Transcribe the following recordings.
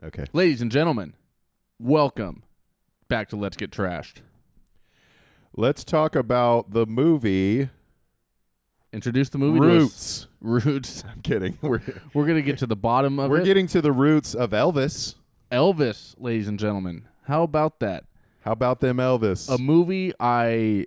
Okay. Ladies and gentlemen, welcome back to Let's Get Trashed. Let's talk about the movie Introduce the movie Roots. to us. Roots. I'm kidding. We're going to get to the bottom of it. we're getting to the roots of Elvis. Elvis, ladies and gentlemen. How about that? How about them Elvis? A movie I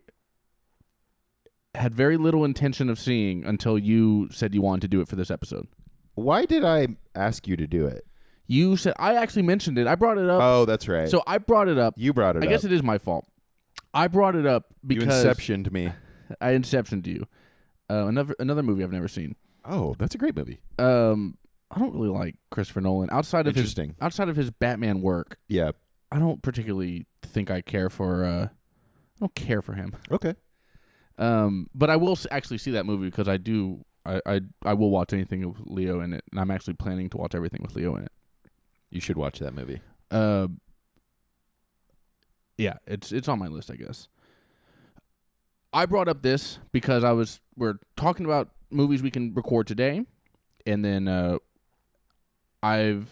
had very little intention of seeing until you said you wanted to do it for this episode. Why did I ask you to do it? You said, I actually mentioned it. I brought it up. Oh, that's right. So I brought it up. You brought it up. I guess it is my fault. I brought it up because... You inceptioned me. I inceptioned you. Another movie I've never seen. Oh, that's a great movie. I don't really like Christopher Nolan. Outside of his Batman work, Yeah. I don't particularly think I care for... I don't care for him. Okay. But I will actually see that movie because I do... I will watch anything with Leo in it, and I'm actually planning to watch everything with Leo in it. You should watch that movie. Yeah, it's on my list, I guess. I brought up this because we're talking about movies we can record today, and then I've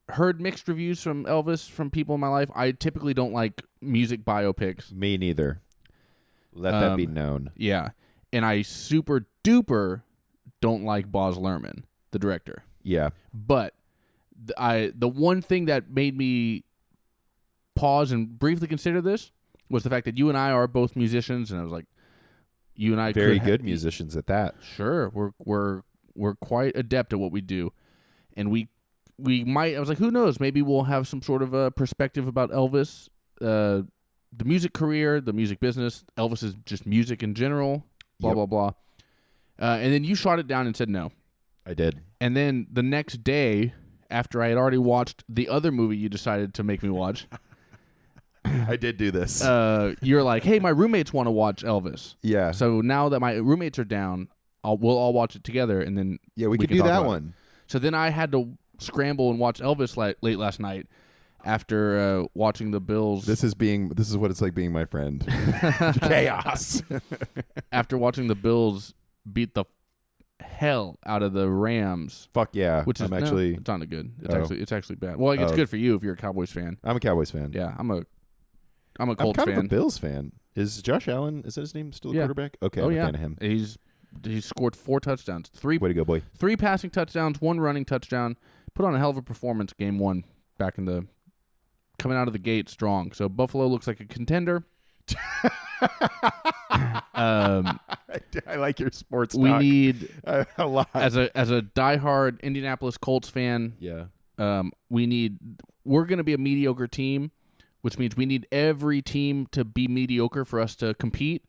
heard mixed reviews from Elvis from people in my life. I typically don't like music biopics. Me neither. Let that be known. Yeah, and I super duper don't like Baz Luhrmann, the director. Yeah. But the one thing that made me pause and briefly consider this was the fact that you and I are both musicians, and I was like, you and I very good musicians at that. Sure, we're quite adept at what we do, and we might. I was like, who knows? Maybe we'll have some sort of a perspective about Elvis, the music career, the music business. Elvis is just music in general. Blah blah blah. And then you shot it down and said no. I did. And then the next day, after I had already watched the other movie you decided to make me watch. I did do this. You're like, hey, my roommates want to watch Elvis. Yeah. So now that my roommates are down, we'll all watch it together, and then we can do that one. So then I had to scramble and watch Elvis late last night after watching the Bills. This is what it's like being my friend. Chaos. After watching the Bills beat the hell out of the Rams. Fuck yeah. Which is actually it's not good. It's actually bad. Well, it's good for you if you're a Cowboys fan. I'm a Cowboys fan. Yeah, I'm a Colts fan. I'm kind of a Bills fan. Is Josh Allen, is that his name, still the quarterback? Okay, I'm a fan of him. He's scored 4 touchdowns. Way to go, boy. 3 passing touchdowns, 1 running touchdown. Put on a hell of a performance game 1 coming out of the gate strong. So Buffalo looks like a contender. I like your sports talk. We need a lot. As a diehard Indianapolis Colts fan. Yeah. We're going to be a mediocre team, which means we need every team to be mediocre for us to compete,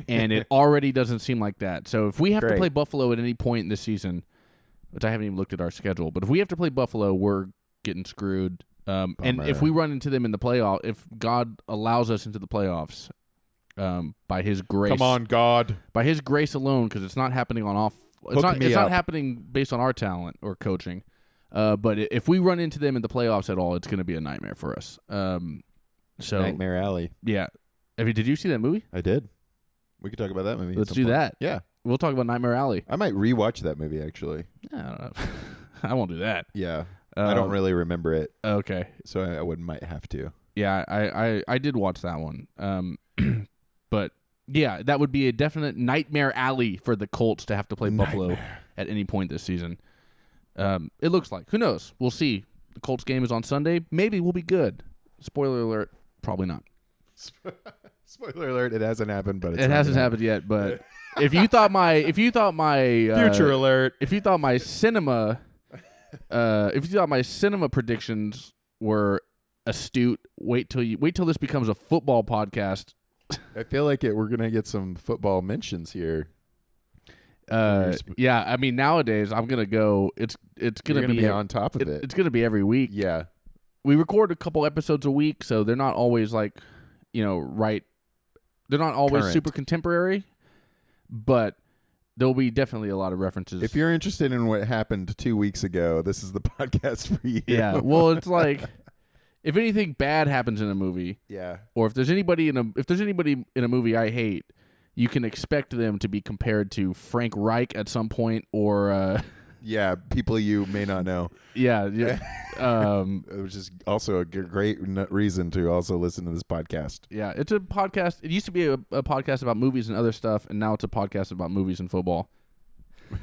and it already doesn't seem like that. So if we have to play Buffalo at any point in this season, which I haven't even looked at our schedule, but if we have to play Buffalo, we're getting screwed. And if we run into them in the playoff, if God allows us into the playoffs, by His grace, come on, God, by His grace alone, because it's not happening on off. It's not happening based on our talent or coaching. But if we run into them in the playoffs at all, it's going to be a nightmare for us. So Nightmare Alley. Yeah. Did you see that movie? I did. We could talk about that movie. Let's do that. Yeah. We'll talk about Nightmare Alley. I might rewatch that movie, actually. I don't know. I won't do that. Yeah. I don't really remember it. Okay. So I might have to. Yeah, I did watch that one. But yeah, that would be a definite Nightmare Alley for the Colts to have to play Buffalo at any point this season. It looks like. Who knows? We'll see. The Colts game is on Sunday. Maybe we'll be good. Spoiler alert, probably not. Spoiler alert, it hasn't happened, but it hasn't happened yet, but if you thought my future alert, if you thought my cinema predictions were astute, wait till this becomes a football podcast. I feel like we're going to get some football mentions here. Yeah, I mean, nowadays I'm going to go, it's going to be on top of it. It's going to be every week. Yeah. We record a couple episodes a week, so they're not always like, right. They're not always super contemporary, but there'll be definitely a lot of references. If you're interested in what happened 2 weeks ago, this is the podcast for you. Yeah. Well, it's like, if anything bad happens in a movie, or if there's anybody in a movie I hate, you can expect them to be compared to Frank Reich at some point, or people you may not know. Yeah. Which is also a great reason to also listen to this podcast. Yeah, it's a podcast. It used to be a podcast about movies and other stuff, and now it's a podcast about movies and football.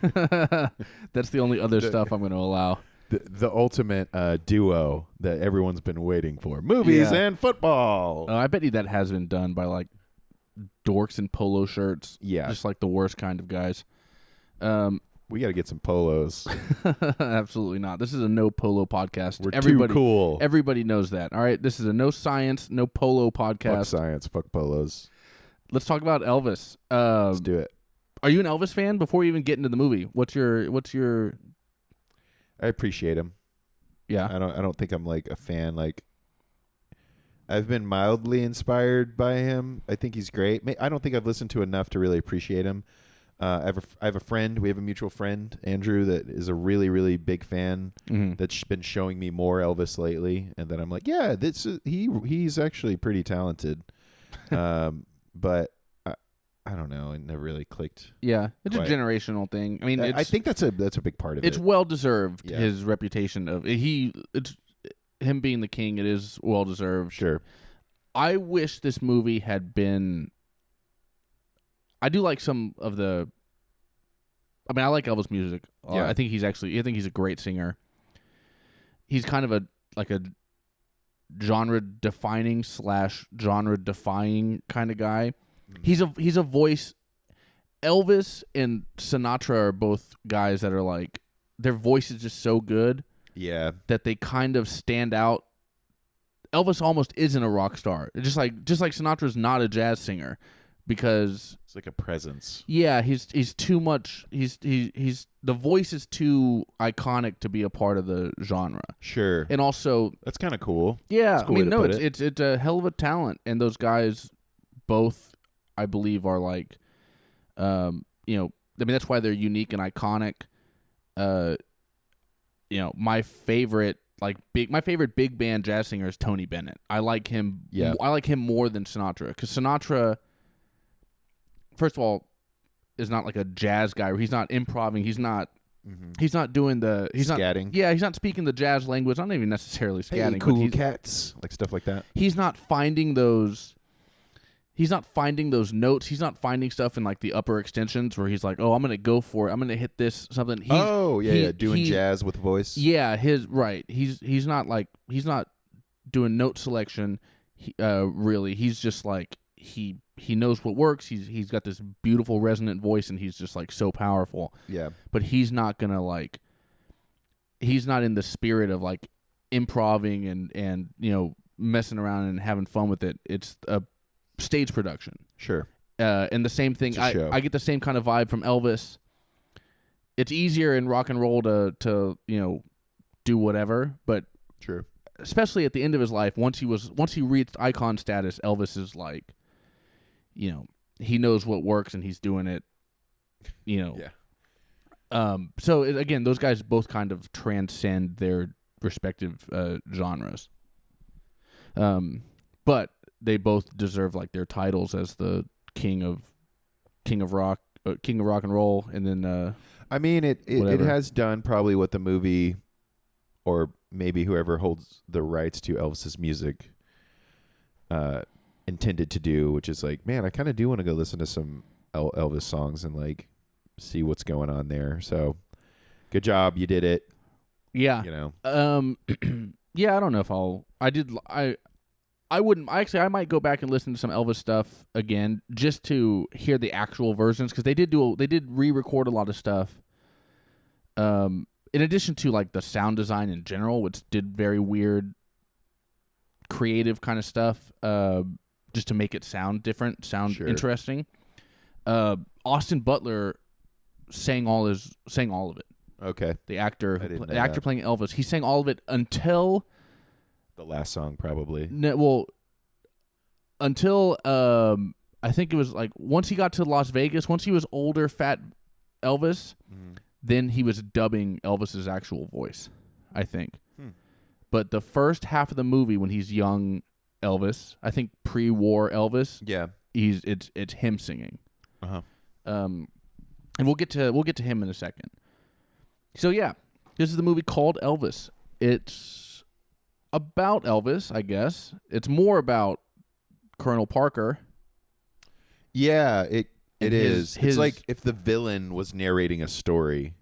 That's the only other stuff I'm going to allow. The ultimate duo that everyone's been waiting for. Movies and football. I bet you that has been done by like dorks in polo shirts. Yeah. Just like the worst kind of guys. We got to get some polos. Absolutely not. This is a no polo podcast. We're too cool. Everybody knows that. All right. This is a no science, no polo podcast. Fuck science. Fuck polos. Let's talk about Elvis. Let's do it. Are you an Elvis fan? Before we even get into the movie, what's your? I appreciate him. Yeah. I don't think I'm like a fan. Like, I've been mildly inspired by him. I think he's great. I don't think I've listened to enough to really appreciate him. I have a friend. We have a mutual friend, Andrew, that is a really, really big fan. Mm-hmm. That's been showing me more Elvis lately, and then I'm like, yeah, he's actually pretty talented. But I don't know. It never really clicked. Yeah, it's a generational thing. I mean, I think that's a big part of it. It's well deserved. Yeah. His reputation of it's him being the king. It is well deserved. Sure. I wish this movie had been. I do like some of the. I mean, I like Elvis music. Yeah. I think he's a great singer. He's kind of a genre defining / genre defying kind of guy. He's a voice. Elvis and Sinatra are both guys that are like, their voice is just so good. Yeah. That they kind of stand out. Elvis almost isn't a rock star. Just like Sinatra's not a jazz singer, because it's like a presence. Yeah, he's too much. He's the voice is too iconic to be a part of the genre. Sure. And also, that's kind of cool. Yeah, cool it's a hell of a talent, and those guys both, I believe, are like, that's why they're unique and iconic. My favorite big band jazz singer is Tony Bennett. I like him. Yeah. I like him more than Sinatra, because Sinatra, first of all, is not like a jazz guy. He's not improvising. He's not. Mm-hmm. He's not doing the. He's scatting. Not. Yeah, he's not speaking the jazz language. Not even necessarily scatting. Hey, cool cats, like stuff like that. He's not finding those. He's not finding those notes. He's not finding stuff in like the upper extensions where he's like, "Oh, I'm gonna go for it. I'm gonna hit this something." Doing jazz with voice. Yeah, He's not doing note selection. Really, he's just like he knows what works. He's got this beautiful resonant voice, and he's just like so powerful. Yeah, but he's not gonna like. He's not in the spirit of like improving and messing around and having fun with it. It's a stage production. Sure. And the same thing, I get the same kind of vibe from Elvis. It's easier in rock and roll to do whatever, but sure, especially at the end of his life, once he reached icon status, Elvis is like, he knows what works and he's doing it, Yeah. So again, those guys both kind of transcend their respective genres. But they both deserve like their titles as the king of rock and roll, and then I mean it has done probably what the movie, or maybe whoever holds the rights to Elvis's music, intended to do, which is like, man, I kind of do want to go listen to some Elvis songs and like see what's going on there. So good job, you did it. Yeah. Yeah, I don't know if I wouldn't. I might go back and listen to some Elvis stuff again just to hear the actual versions, because they did re-record a lot of stuff. In addition to like the sound design in general, which did very weird, creative kind of stuff, just to make it sound different, interesting. Austin Butler sang all of it. Okay. The actor playing Elvis, he sang all of it until the last song, probably. Until I think it was like once he got to Las Vegas, once he was older, fat Elvis, then he was dubbing Elvis's actual voice, I think. But the first half of the movie, when he's young Elvis, I think pre-war Elvis, it's him singing. And we'll get to him in a second. So yeah, this is the movie called Elvis. It's about Elvis, I guess. It's more about Colonel Parker. Yeah, it is. His, it's like if the villain was narrating a story.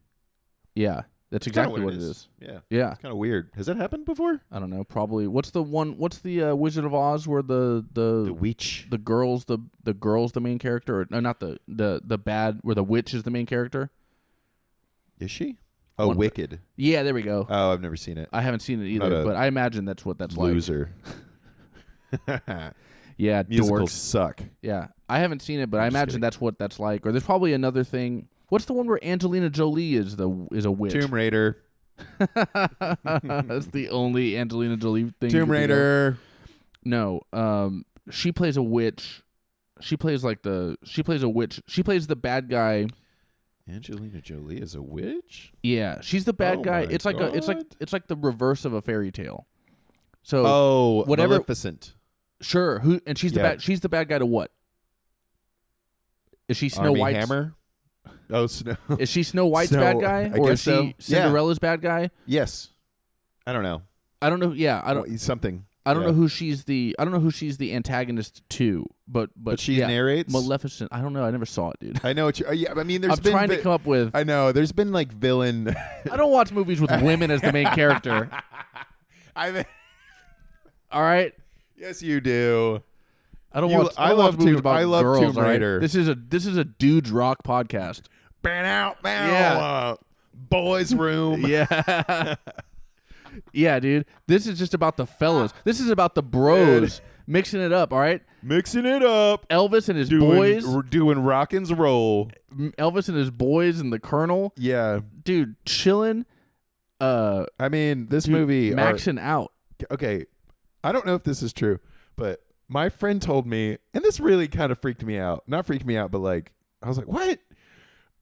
Yeah, that's exactly what it is. Yeah. It's kind of weird. Has that happened before? I don't know. Probably. What's the Wizard of Oz where the witch, the girl's the main character, or no, not the bad, where the witch is the main character? Is she? Oh, Wicked. Yeah, there we go. Oh, I've never seen it. I haven't seen it either, but I imagine that's what that's loser. Yeah, musicals dorks suck. Yeah, I haven't seen it, but I imagine that's what that's like. Or there's probably another thing. What's the one where Angelina Jolie is a witch? Tomb Raider. That's the only Angelina Jolie thing. Tomb Raider. No, she plays a witch. She plays a witch. She plays the bad guy. Angelina Jolie is a witch? Yeah, she's the bad guy. It's like the reverse of a fairy tale. So whatever. Maleficent. Sure. She's the bad guy to what? Is she Snow Armie White's Hammer? Oh, Snow. Is she Snow White's bad guy, or is she Cinderella's bad guy? Yes. I don't know. I don't know. Yeah, I don't. Something. I don't know who she's the. I don't know who she's the antagonist to. But she narrates. Maleficent. I don't know. I never saw it, dude. I know what you. Yeah, I mean, I'm trying to come up with. I know. There's been like villain. I don't watch movies with women as the main character. All right. Yes, you do. I don't watch. I love movies about girls. Tomb Raider. Right? This is a dudes rock podcast. Yeah. Boys' room. Yeah. Yeah, dude. This is just about the fellas. This is about the bros mixing it up, all right? Mixing it up. Elvis and his boys. Doing rock and roll. Elvis and his boys and the Colonel. Yeah. Dude, chilling. I mean, this movie. Maxing out. Okay. I don't know if this is true, but my friend told me, and this really kind of freaked me out. Not freaked me out, but like, I was like, what?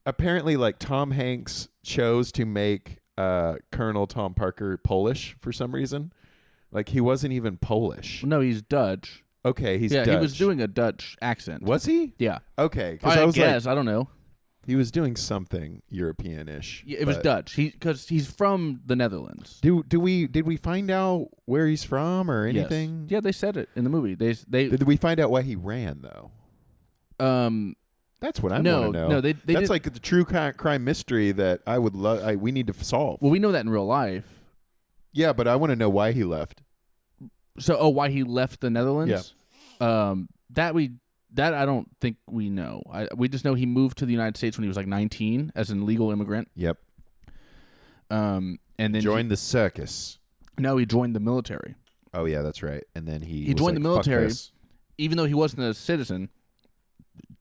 Apparently, like, Tom Hanks chose to make Colonel Tom Parker Polish for some reason. Like, he wasn't even Polish. No, he's Dutch. Okay, he's Dutch. Yeah, he was doing a Dutch accent. Was he? Yeah. Okay. I guess. I don't know. He was doing something European-ish. Yeah, it was Dutch. Because he's from the Netherlands. Did we find out where he's from or anything? Yes. Yeah, they said it in the movie. Did we find out why he ran though? That's what I want to know. No, that's like the true crime mystery that I would love. We need to solve. Well, we know that in real life. Yeah, but I want to know why he left. So, why he left the Netherlands? Yeah. That I don't think we know. We just know he moved to the United States when he was like 19 as an illegal immigrant. Yep. And then joined the circus. No, he joined the military. Oh yeah, that's right. And then he joined the military, even though he wasn't a citizen.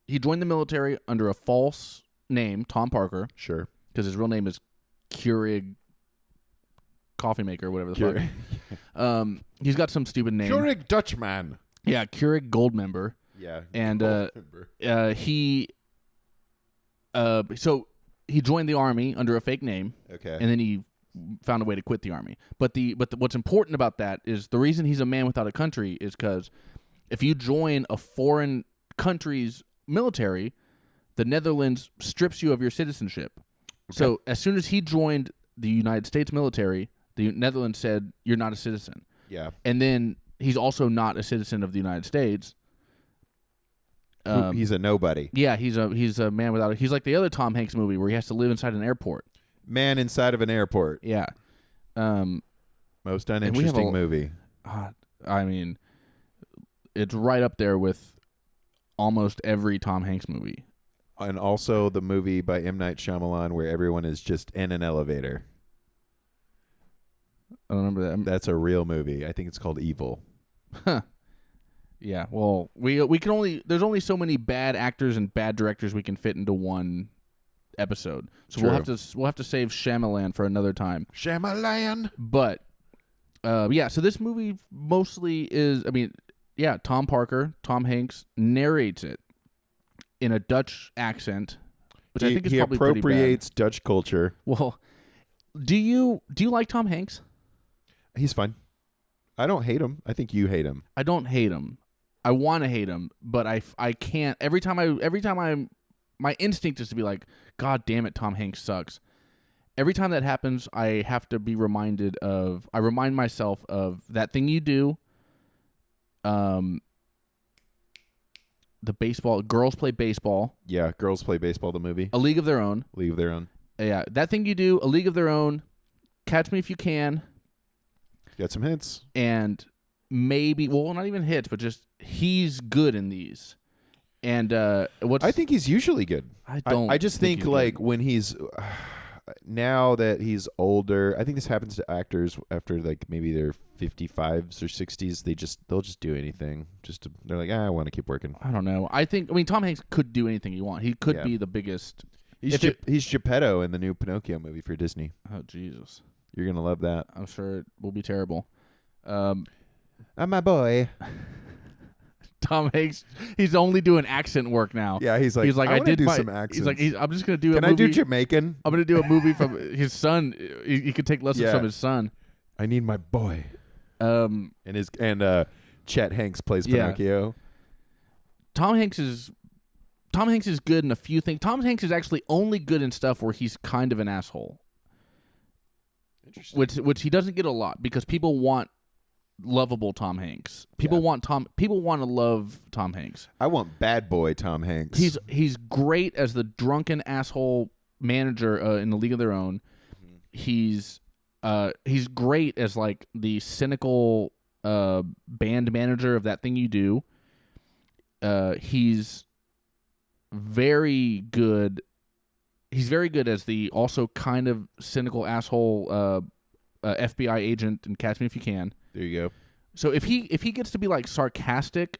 He joined the military under a false name, Tom Parker. Sure. Because his real name is Keurig Coffee Maker, whatever the fuck. He's got some stupid name. Keurig Dutchman. Yeah, Keurig Goldmember. Yeah. And so he joined the army under a fake name. Okay. And then he found a way to quit the army. But what's important about that is the reason he's a man without a country is because if you join a foreign country's military, the Netherlands strips you of your citizenship. Okay. So as soon as he joined the United States military, the Netherlands said, you're not a citizen. Yeah. And then he's also not a citizen of the United States. He's a nobody. Yeah, he's a man without he's like the other Tom Hanks movie where he has to live inside an airport. Man inside of an airport. Yeah. Most uninteresting movie. I mean, it's right up there with almost every Tom Hanks movie. And also the movie by M. Night Shyamalan where everyone is just in an elevator. I don't remember that. That's a real movie. I think it's called Evil. Huh. Yeah. Well, we can only there's only so many bad actors and bad directors we can fit into one episode. So True. we'll have to save Shyamalan for another time. Shyamalan. But yeah, so this movie mostly is Tom Parker, Tom Hanks narrates it in a Dutch accent, which I think is probably pretty bad. He appropriates Dutch culture. Well, do you like Tom Hanks? He's fine. I don't hate him. I think you hate him. I don't hate him. I want to hate him, but I can't. Every time my instinct is to be like, God damn it, Tom Hanks sucks. every time that happens, I have to be reminded of. I remind myself of That Thing You Do. The baseball girls play baseball. Yeah, Girls Play Baseball, the movie. A League of Their Own. League of Their Own. Yeah, That Thing You Do. A League of Their Own. Catch Me If You Can. Got some hints. And maybe, well, not even hits, but just he's good in these. And I think he's usually good. I just think like good. when he's now that he's older, I think this happens to actors after like maybe they're 55s or 60s. They'll just do anything. They're like, I want to keep working. I don't know. I mean, Tom Hanks could do anything he wants. He could be the biggest. He's Geppetto in the new Pinocchio movie for Disney. Oh Jesus! You're gonna love that. I'm sure it will be terrible. I'm my boy. Tom Hanks, he's only doing accent work now. Yeah, he's like I did some accents. He's like, I'm just gonna do. Can a movie. I do Jamaican? I'm gonna do a movie from his son. He could take lessons from his son. I need my boy. And Chet Hanks plays Pinocchio. Tom Hanks is good in a few things. Tom Hanks is actually only good in stuff where he's kind of an asshole. Interesting. Which he doesn't get a lot because people want lovable Tom Hanks. People want to love Tom Hanks. I want bad boy Tom Hanks. He's great as the drunken asshole manager in The League of Their Own. Mm-hmm. He's great as like the cynical band manager of That Thing You Do. He's very good. He's very good as the also kind of cynical asshole FBI agent in Catch Me If You Can. There you go. So if he gets to be like sarcastic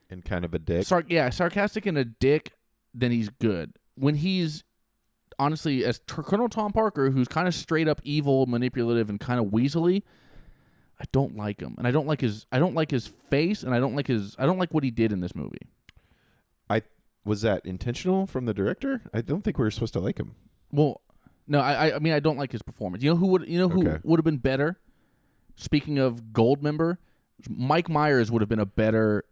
and kind of a dick, sarcastic and a dick, then he's good. When he's honestly as Colonel Tom Parker, who's kind of straight up evil, manipulative, and kind of weaselly, I don't like him, and I don't like his face, and I don't like what he did in this movie. Was that intentional from the director? I don't think we were supposed to like him. Well, no, I mean I don't like his performance. You know who would have been better? Speaking of Goldmember, Mike Myers would have been a better.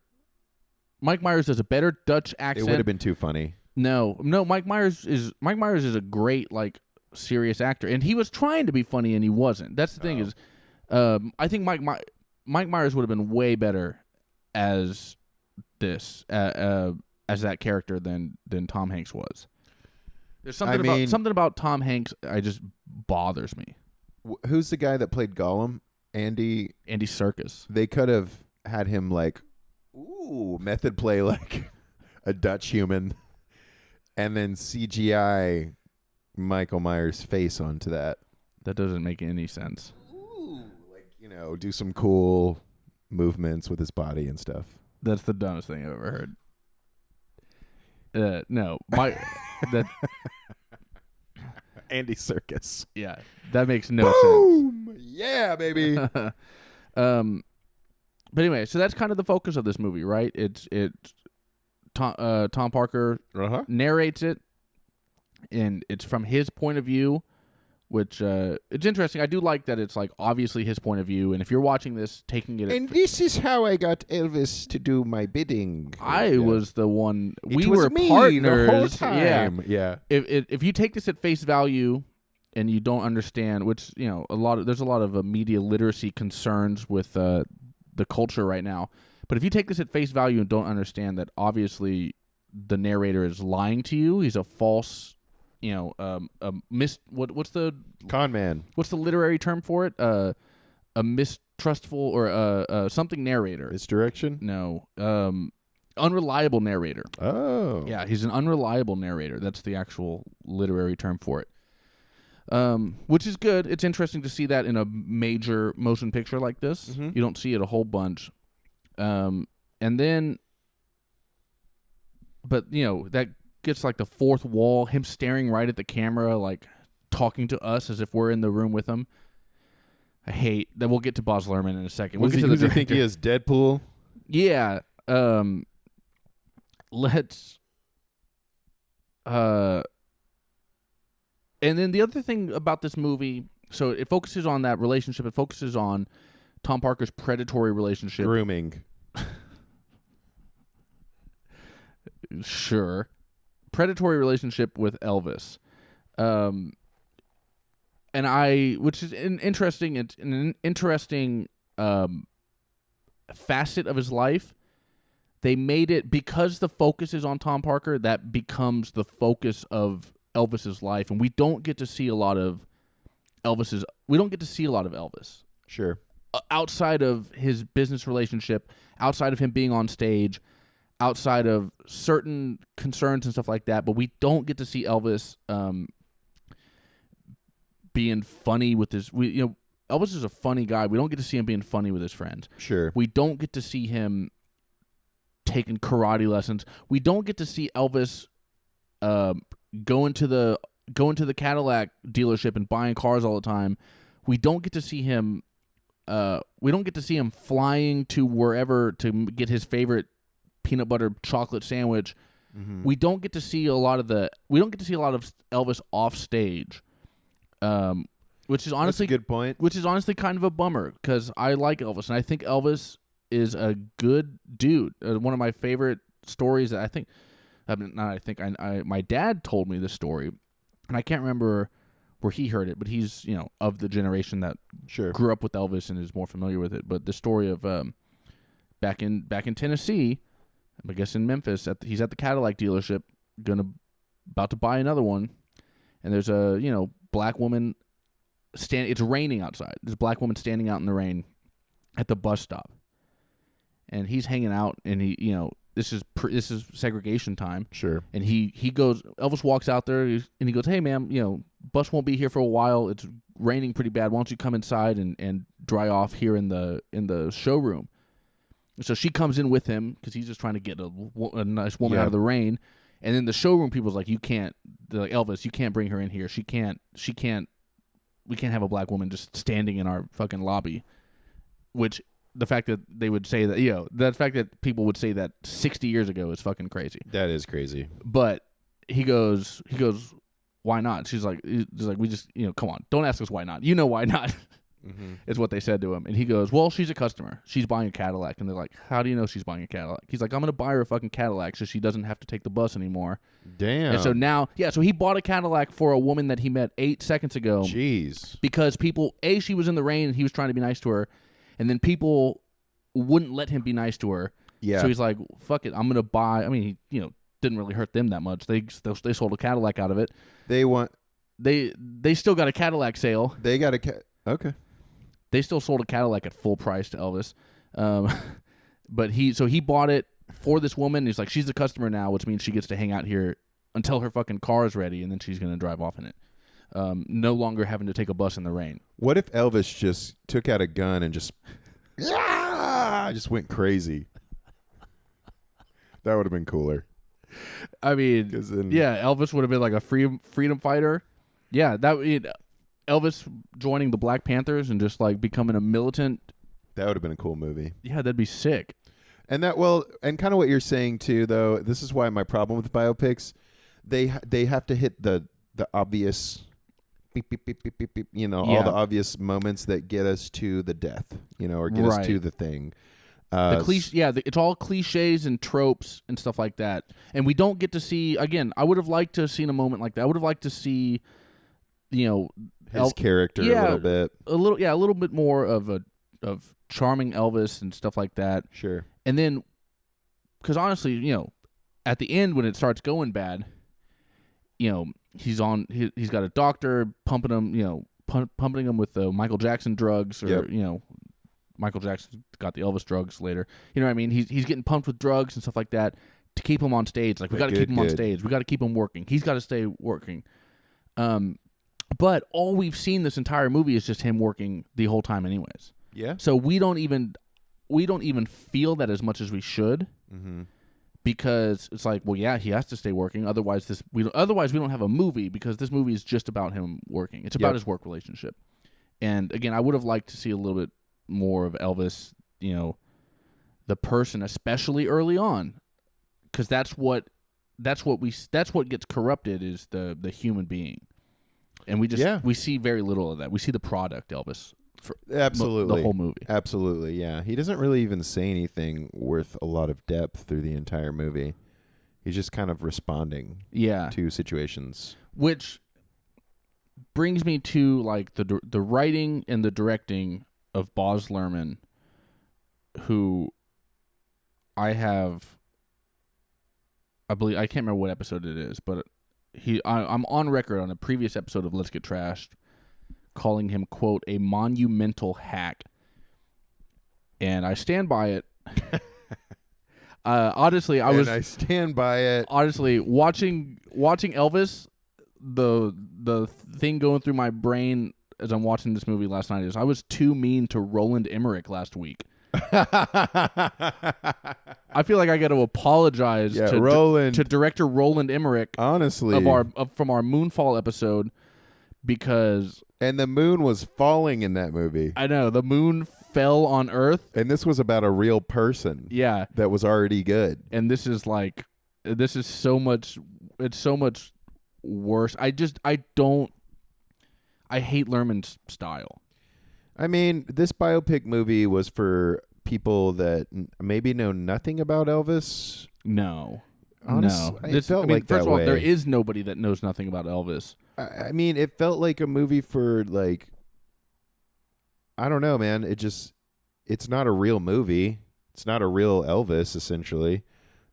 Mike Myers does a better Dutch accent. It would have been too funny. No. Mike Myers is a great like serious actor, and he was trying to be funny and he wasn't. That's the thing is, I think Mike Myers would have been way better as this as that character than Tom Hanks was. There's something about Tom Hanks I just bothers me. Who's the guy that played Gollum? Andy Serkis. They could have had him like, method play like a Dutch human, and then CGI Michael Myers' face onto that. That doesn't make any sense. Do some cool movements with his body and stuff. That's the dumbest thing I've ever heard. No, that Andy Serkis. Yeah, that makes no Boom! sense. Yeah, baby. But anyway, so that's kind of the focus of this movie, right? It's Tom Parker narrates it, and it's from his point of view, which it's interesting. I do like that it's like obviously his point of view, and if you're watching this, taking it. And this is how I got Elvis to do my bidding. I was the one. We were partners the whole time. Yeah. If you take this at face value, and you don't understand, which there's a lot of media literacy concerns with the culture right now. But if you take this at face value and don't understand that obviously the narrator is lying to you, he's a false. What's the con man? What's the literary term for it? A mistrustful or something narrator. Misdirection? No. Unreliable narrator. Oh. Yeah, he's an unreliable narrator. That's the actual literary term for it. Which is good. It's interesting to see that in a major motion picture like this. Mm-hmm. You don't see it a whole bunch. And then, but that gets like the fourth wall, him staring right at the camera, like talking to us as if we're in the room with him. I hate that. We'll get to Baz Luhrmann in a second. Who does he think he is? Deadpool? Yeah. Let's. And then the other thing about this movie, so it focuses on that relationship. It focuses on Tom Parker's predatory relationship. Grooming. Sure. Predatory relationship with Elvis. which is an interesting facet of his life. They made it, because the focus is on Tom Parker, that becomes the focus of Elvis's life, and we don't get to see a lot of Elvis. Sure. Outside of his business relationship, outside of him being on stage, outside of certain concerns and stuff like that, but we don't get to see Elvis being funny with his. Elvis is a funny guy. We don't get to see him being funny with his friends. Sure. We don't get to see him taking karate lessons. We don't get to see Elvis going to the Cadillac dealership and buying cars all the time. We don't get to see him. We don't get to see him flying to wherever to get his favorite peanut butter chocolate sandwich. Mm-hmm. We don't get to see a lot of Elvis off stage. Which is honestly That's a good point. Which is honestly kind of a bummer, because I like Elvis, and I think Elvis is a good dude. One of my favorite stories that my dad told me this story, and I can't remember where he heard it, but he's of the generation that grew up with Elvis and is more familiar with it. But the story of back in Tennessee, I guess in Memphis, he's at the Cadillac dealership, about to buy another one, and there's a black woman. It's raining outside. There's a black woman standing out in the rain at the bus stop, and he's hanging out. And this is segregation time. Sure. And he goes. Elvis walks out there, and he goes, "Hey, ma'am, bus won't be here for a while. It's raining pretty bad. Why don't you come inside and dry off here in the showroom?" And so she comes in with him, because he's just trying to get a nice woman out of the rain. And then the showroom people's like, "You can't." They're like, "Elvis, you can't bring her in here. She can't. We can't have a black woman just standing in our fucking lobby." Which, the fact that they would say that, the fact that people would say that 60 years ago is fucking crazy. That is crazy. But he goes, "Why not?" She's like, "We just, come on, don't ask us why not. You know why not." Mm-hmm. Is what they said to him. And he goes, "Well, she's a customer. She's buying a Cadillac." And they're like, "How do you know she's buying a Cadillac?" He's like, "I'm going to buy her a fucking Cadillac so she doesn't have to take the bus anymore." Damn. And so now, so he bought a Cadillac for a woman that he met 8 seconds ago. Jeez. Because people, she was in the rain and he was trying to be nice to her. And then people wouldn't let him be nice to her. Yeah. So he's like, "Fuck it. I'm going to buy." I mean, he, didn't really hurt them that much. They sold a Cadillac out of it. They still got a Cadillac sale. They got okay. They still sold a Cadillac at full price to Elvis. But he bought it for this woman. He's like, she's a customer now, which means she gets to hang out here until her fucking car is ready, and then she's going to drive off in it. No longer having to take a bus in the rain. What if Elvis just took out a gun and just went crazy? That would have been cooler. I mean, Elvis would have been like a freedom fighter. Yeah, Elvis joining the Black Panthers and just like becoming a militant. That would have been a cool movie. Yeah, that'd be sick. And and kind of what you're saying too, though. This is why my problem with biopics, they have to hit the obvious, beep, beep, beep, beep, beep, beep, all the obvious moments that get us to the death, or get us to the thing. It's all cliches and tropes and stuff like that. And we don't get to see, again, I would have liked to have seen a moment like that. I would have liked to see, his character a little bit more of charming Elvis and stuff like that. Sure. And then, because honestly, at the end when it starts going bad, he's got a doctor pumping him, pumping him with the Michael Jackson drugs, or Michael Jackson got the Elvis drugs later. You know what I mean? He's getting pumped with drugs and stuff like that to keep him on stage. Like, we got to keep him on stage. We got to keep him working. He's got to stay working. But all we've seen this entire movie is just him working the whole time, anyways. Yeah. So we don't even feel that as much as we should, because it's like, well, yeah, he has to stay working. Otherwise, we don't have a movie, because this movie is just about him working. It's about his work relationship. And again, I would have liked to see a little bit more of Elvis, the person, especially early on, because that's what gets corrupted, is the human being. And we see very little of that. We see the product Elvis for absolutely the whole movie. Absolutely, yeah. He doesn't really even say anything worth a lot of depth through the entire movie. He's just kind of responding to situations. Which brings me to like the writing and the directing of Boz Lurhmann, who I believe, I can't remember what episode it is, but I'm on record on a previous episode of Let's Get Trashed calling him, quote, a monumental hack. And I stand by it. Honestly, I stand by it. Honestly, watching Elvis, the thing going through my brain as I'm watching this movie last night is I was too mean to Roland Emmerich last week. I feel like I got to apologize to director Roland Emmerich, honestly, from our Moonfall episode, because the moon was falling in that movie. I know the moon fell on Earth, and this was about a real person. Yeah, that was already good. And this is so much. It's so much worse. I hate Lurhmann's style. I mean, this biopic movie was for people that maybe know nothing about Elvis. No. Honestly, no. It felt like first that of all, way. there is nobody that knows nothing about Elvis. I mean, it felt like a movie for, like, I don't know, man. It's not a real movie. It's not a real Elvis, essentially.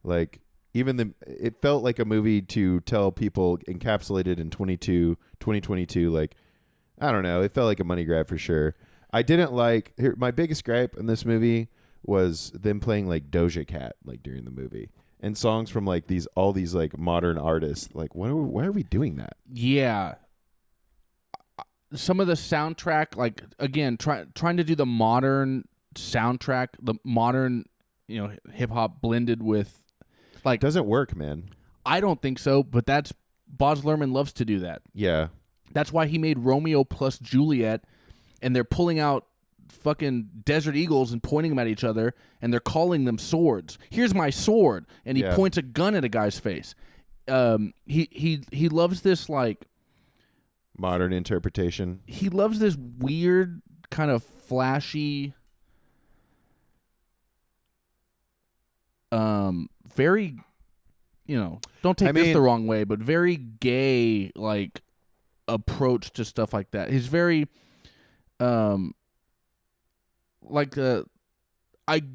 Like, it felt like a movie to tell people encapsulated in 2022, like, I don't know. It felt like a money grab for sure. I didn't like my biggest gripe in this movie was them playing like Doja Cat like during the movie and songs from like all these like modern artists. Like, why are we doing that? Yeah. Some of the soundtrack, like again, trying to do the modern soundtrack, the modern, hip hop blended with like doesn't work, man. I don't think so, but that's Boz Lurhmann loves to do that. Yeah. That's why he made Romeo plus Juliet, and they're pulling out fucking Desert Eagles and pointing them at each other, and they're calling them swords. Here's my sword, and he points a gun at a guy's face. He loves this like modern interpretation. He loves this weird kind of flashy, very, don't take this the wrong way, but very gay like approach to stuff like that. He's very I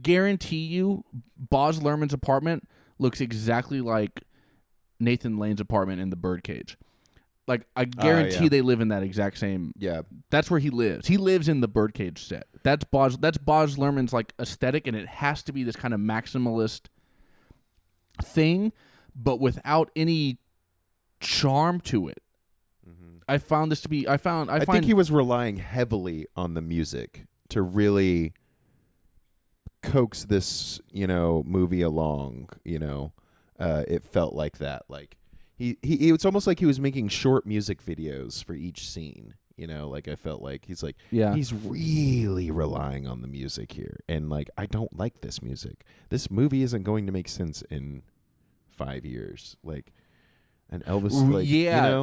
guarantee you Boz Lurhmann's apartment looks exactly like Nathan Lane's apartment in The Birdcage. Like, I guarantee they live in that exact same. Yeah. That's where he lives. He lives in the Birdcage set. That's Boz Lurhmann's like aesthetic, and it has to be this kind of maximalist thing, but without any charm to it. Mm-hmm. I think he was relying heavily on the music to really coax this, movie along. It felt like that. Like it's almost like he was making short music videos for each scene. Like I felt like he's like, he's really relying on the music here, and like I don't like this music. This movie isn't going to make sense in 5 years. Like. And Elvis, like,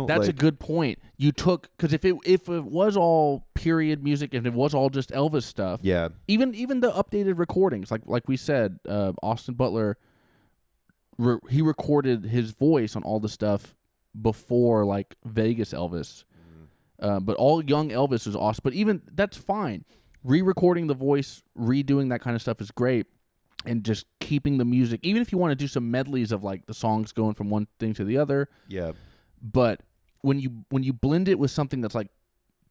that's a good point. You took because if it was all period music and it was all just Elvis stuff, even the updated recordings, like we said, Austin Butler, he recorded his voice on all the stuff before like Vegas Elvis, but all young Elvis is awesome. But even that's fine. Re-recording the voice, redoing that kind of stuff is great. And just keeping the music, even if you want to do some medleys of like the songs going from one thing to the other. Yeah. But when you blend it with something that's like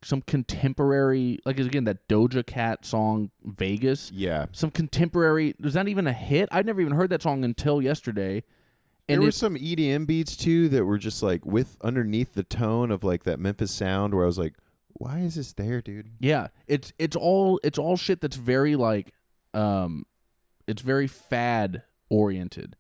some contemporary, like again that Doja Cat song Vegas. Yeah. Some contemporary. Was that even a hit? I'd never even heard that song until yesterday. And there were some EDM beats too that were just like with underneath the tone of like that Memphis sound, where I was like, why is this there, dude? Yeah. It's all shit that's very like it's very fad oriented,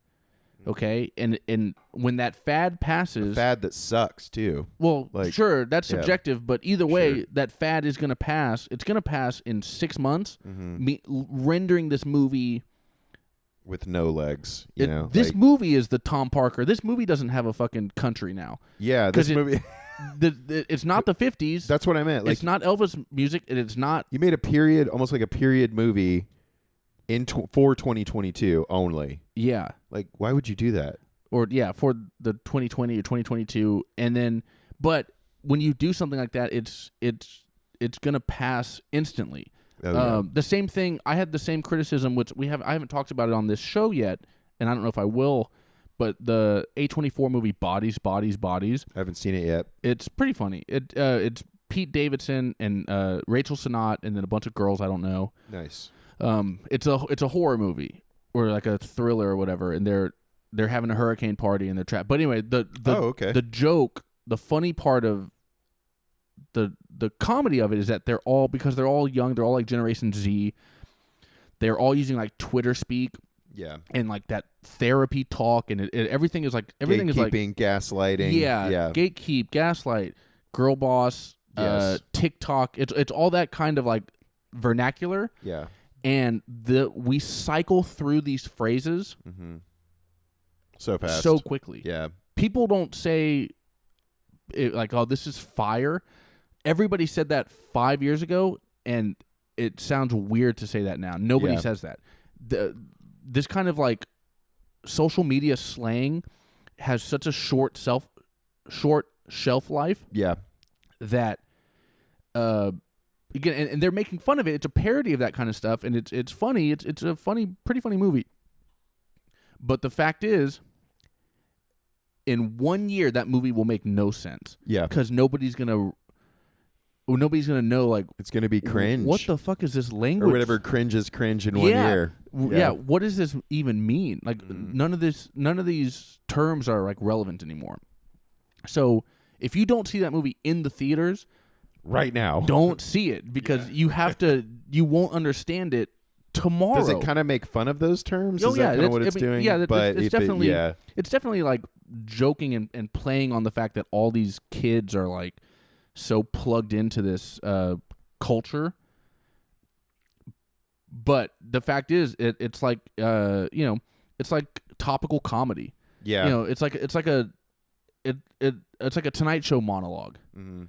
okay? And when that fad passes, a fad that sucks too. Well, like, sure, that's subjective, but either way, that fad is going to pass. It's going to pass in 6 months, rendering this movie with no legs. This movie is the Tom Parker. This movie doesn't have a fucking country now. Yeah, this movie. It's not the 50s. That's what I meant. Like, it's not Elvis music, and it's not. You made a period, almost like a period movie. For 2022 only. Yeah. Like, why would you do that? Or, for the 2020 or 2022. And then, but when you do something like that, it's gonna pass instantly. Oh, yeah. The same thing. I had the same criticism, which I haven't talked about it on this show yet, and I don't know if I will. But the A24 movie Bodies. I haven't seen it yet. It's pretty funny. It's Pete Davidson and Rachel Sennott and then a bunch of girls I don't know. Nice. It's a horror movie or like a thriller or whatever, and they're having a hurricane party and they're trapped. But anyway, the joke, the funny part of the comedy of it is that because they're all young, they're all like Generation Z. They're all using like Twitter speak. Yeah. And like that therapy talk and everything is like gatekeeping, gaslighting. Yeah. Gatekeep, gaslight, girl boss, yes. TikTok. It's all that kind of like vernacular. Yeah. And we cycle through these phrases so fast, so quickly. Yeah. People don't say it like, "Oh, this is fire." Everybody said that 5 years ago, and it sounds weird to say that now. Nobody says that. This kind of like social media slang has such a short shelf life. Yeah. That again, and they're making fun of it. It's a parody of that kind of stuff, and it's funny. It's a pretty funny movie. But the fact is, in 1 year, that movie will make no sense. Yeah. Because nobody's gonna know, like, it's gonna be cringe. What the fuck is this language? Or whatever cringe is cringe in 1 year. Yeah. What does this even mean? Like, none of these terms are like relevant anymore. So if you don't see that movie in the theaters right now, don't see it because you won't understand it tomorrow. Does it kind of make fun of those terms? Oh, is that kind of what it's doing? Yeah, but it's definitely like joking and playing on the fact that all these kids are like so plugged into this culture. But the fact is, it's like it's like topical comedy. Yeah, it's like a Tonight Show monologue. Mm-hmm.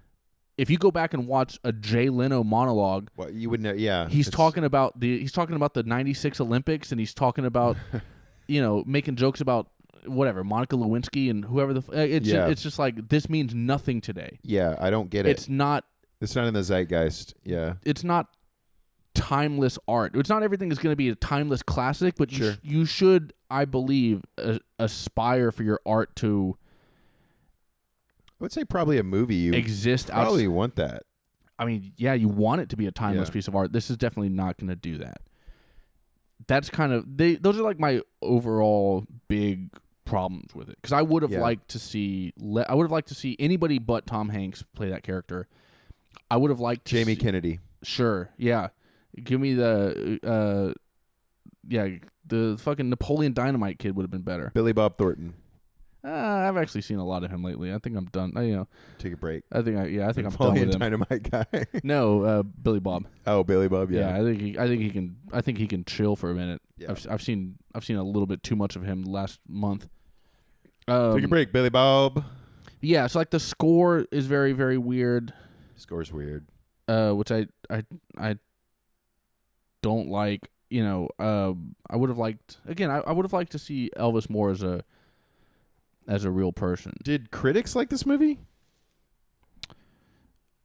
If you go back and watch a Jay Leno monologue, well, you would know. Yeah, he's talking about the '96 Olympics, and he's talking about making jokes about whatever Monica Lewinsky and whoever it's just like, this means nothing today. Yeah, I don't get it. It's not in the zeitgeist. Yeah, it's not timeless art. It's not everything is going to be a timeless classic, but sure. you should, I believe, aspire for your art to. I would say probably a movie you probably want that. I mean, yeah, you want it to be a timeless piece of art. This is definitely not going to do that. That's kind of those are like my overall big problems with it, because I would have liked to see anybody but Tom Hanks play that character. I would have liked Jamie Kennedy. Sure, yeah. Give me the fucking Napoleon Dynamite kid would have been better. Billy Bob Thornton. I've actually seen a lot of him lately. I think I'm done. Take a break. I think I'm done with Napoleon him. Dynamite guy. No, Billy Bob. Oh, Billy Bob. Yeah. I think he can chill for a minute. Yeah. I've seen a little bit too much of him last month. Take a break, Billy Bob. Yeah, so like the score is very, very weird. Score's weird. Which I don't like. I would have liked I would have liked to see Elvis more as a real person. Did critics like this movie?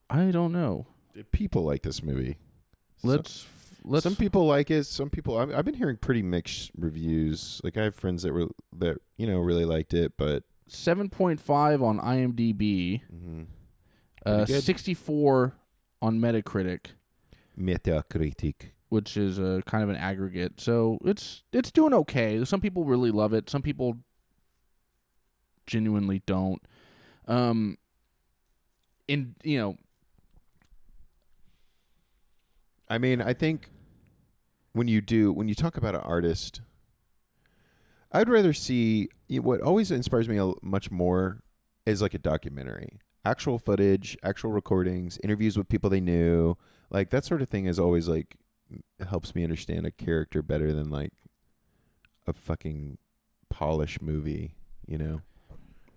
I don't know. Did people like this movie? Let's. Some people like it. Some people. I've been hearing pretty mixed reviews. Like, I have friends that really liked it, but 7.5 on IMDb. Mm-hmm. 64 on Metacritic. Metacritic, which is a kind of an aggregate. So it's doing okay. Some people really love it. Some people genuinely don't. I mean, I think when you talk about an artist, I'd rather see what always inspires me much more is like a documentary, actual footage, actual recordings, interviews with people they knew, like that sort of thing is always like helps me understand a character better than like a fucking polished movie,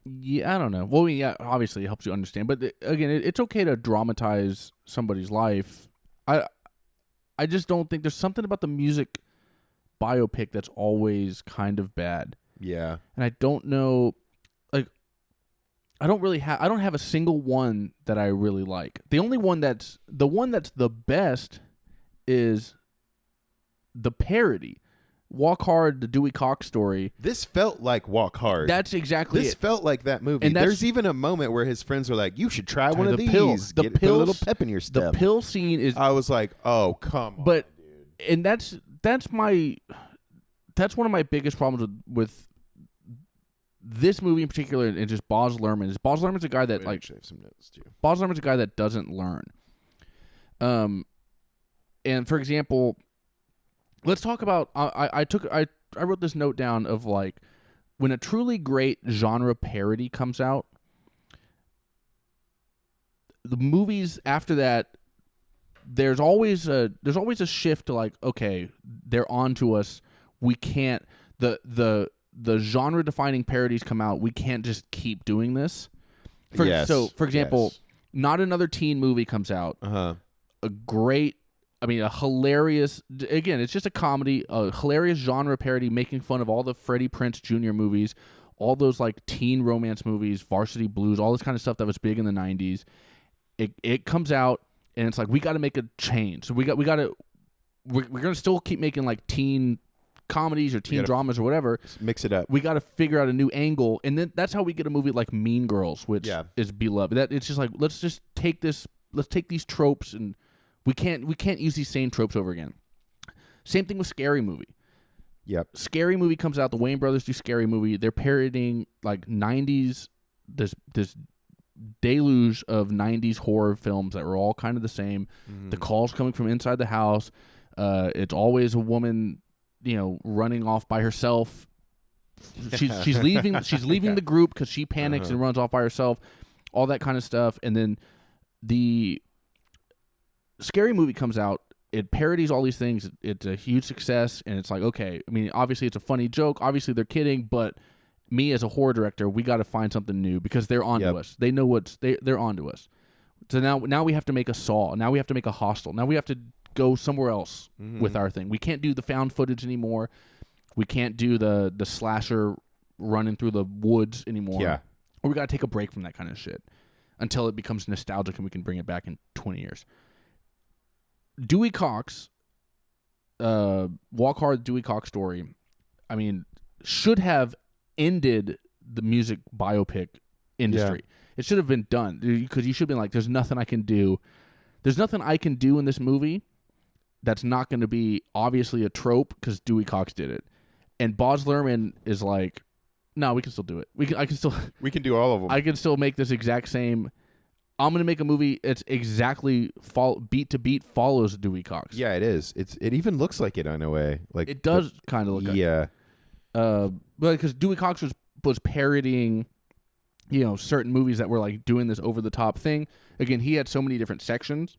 Yeah, I don't know. Well, yeah, obviously it helps you understand, but again, it's okay to dramatize somebody's life. I just don't think there's something about the music biopic that's always kind of bad. Yeah. And I don't know, like, I don't have a single one that I really like. The only one that's the best is the parody. Walk Hard, the Dewey Cox story. This felt like Walk Hard. That's exactly This it. felt like that movie. And there's even a moment where his friends were like, "You should try one of these. The Put a little pep in your step." The pill scene is. I was like, "Oh, come on, but dude." and that's one of my biggest problems with this movie in particular, and just Boz Lerman. Is Boz Lerman's a guy that like have some notes too. Boz Lerman's a guy that doesn't learn. And for example, let's talk about. I wrote this note down of like when a truly great genre parody comes out, the movies after that, there's always a shift to like, okay, they're on to us. We can't the genre defining parodies come out. We can't just keep doing this. For example, Not Another Teen movie comes out. A hilarious, again, it's just a comedy, a hilarious genre parody making fun of all the Freddie Prinze Jr. movies, all those like teen romance movies, Varsity Blues, all this kind of stuff that was big in the 90s. It comes out and it's like, we got to make a change. So we're going to still keep making like teen comedies or teen dramas or whatever. Mix it up. We got to figure out a new angle. And then that's how we get a movie like Mean Girls, which is beloved. That it's just like, let's take these tropes and we can't use these same tropes over again. Same thing with Scary Movie. Yep. Scary Movie comes out. The Wayne brothers do Scary Movie. They're parodying like 90s, this deluge of 90s horror films that were all kind of the same. The calls coming from inside the house. It's always a woman, running off by herself. She's leaving the group because she panics and runs off by herself. All that kind of stuff. And then the Scary Movie comes out. It parodies all these things. It's a huge success, and it's like, okay. I mean, obviously it's a funny joke. Obviously they're kidding, but me as a horror director, we got to find something new because they're onto us. They know they're onto us. So now we have to make a Saw. Now we have to make a Hostel. Now we have to go somewhere else with our thing. We can't do the found footage anymore. We can't do the slasher running through the woods anymore. Yeah. Or we got to take a break from that kind of shit until it becomes nostalgic and we can bring it back in 20 years. Dewey Cox, Walk Hard, Dewey Cox story, I mean, should have ended the music biopic industry. Yeah. It should have been done because you should have been like, there's nothing I can do. There's nothing I can do in this movie that's not going to be obviously a trope because Dewey Cox did it. And Boz Lerman is like, no, we can still do it. We can do all of them. I can still make this exact same. I'm going to make a movie that's exactly beat to beat follows Dewey Cox. Yeah, it is. It even looks like it in a way. Like it does kind of look like it. But because Dewey Cox was parodying, certain movies that were like doing this over the top thing. Again, he had so many different sections.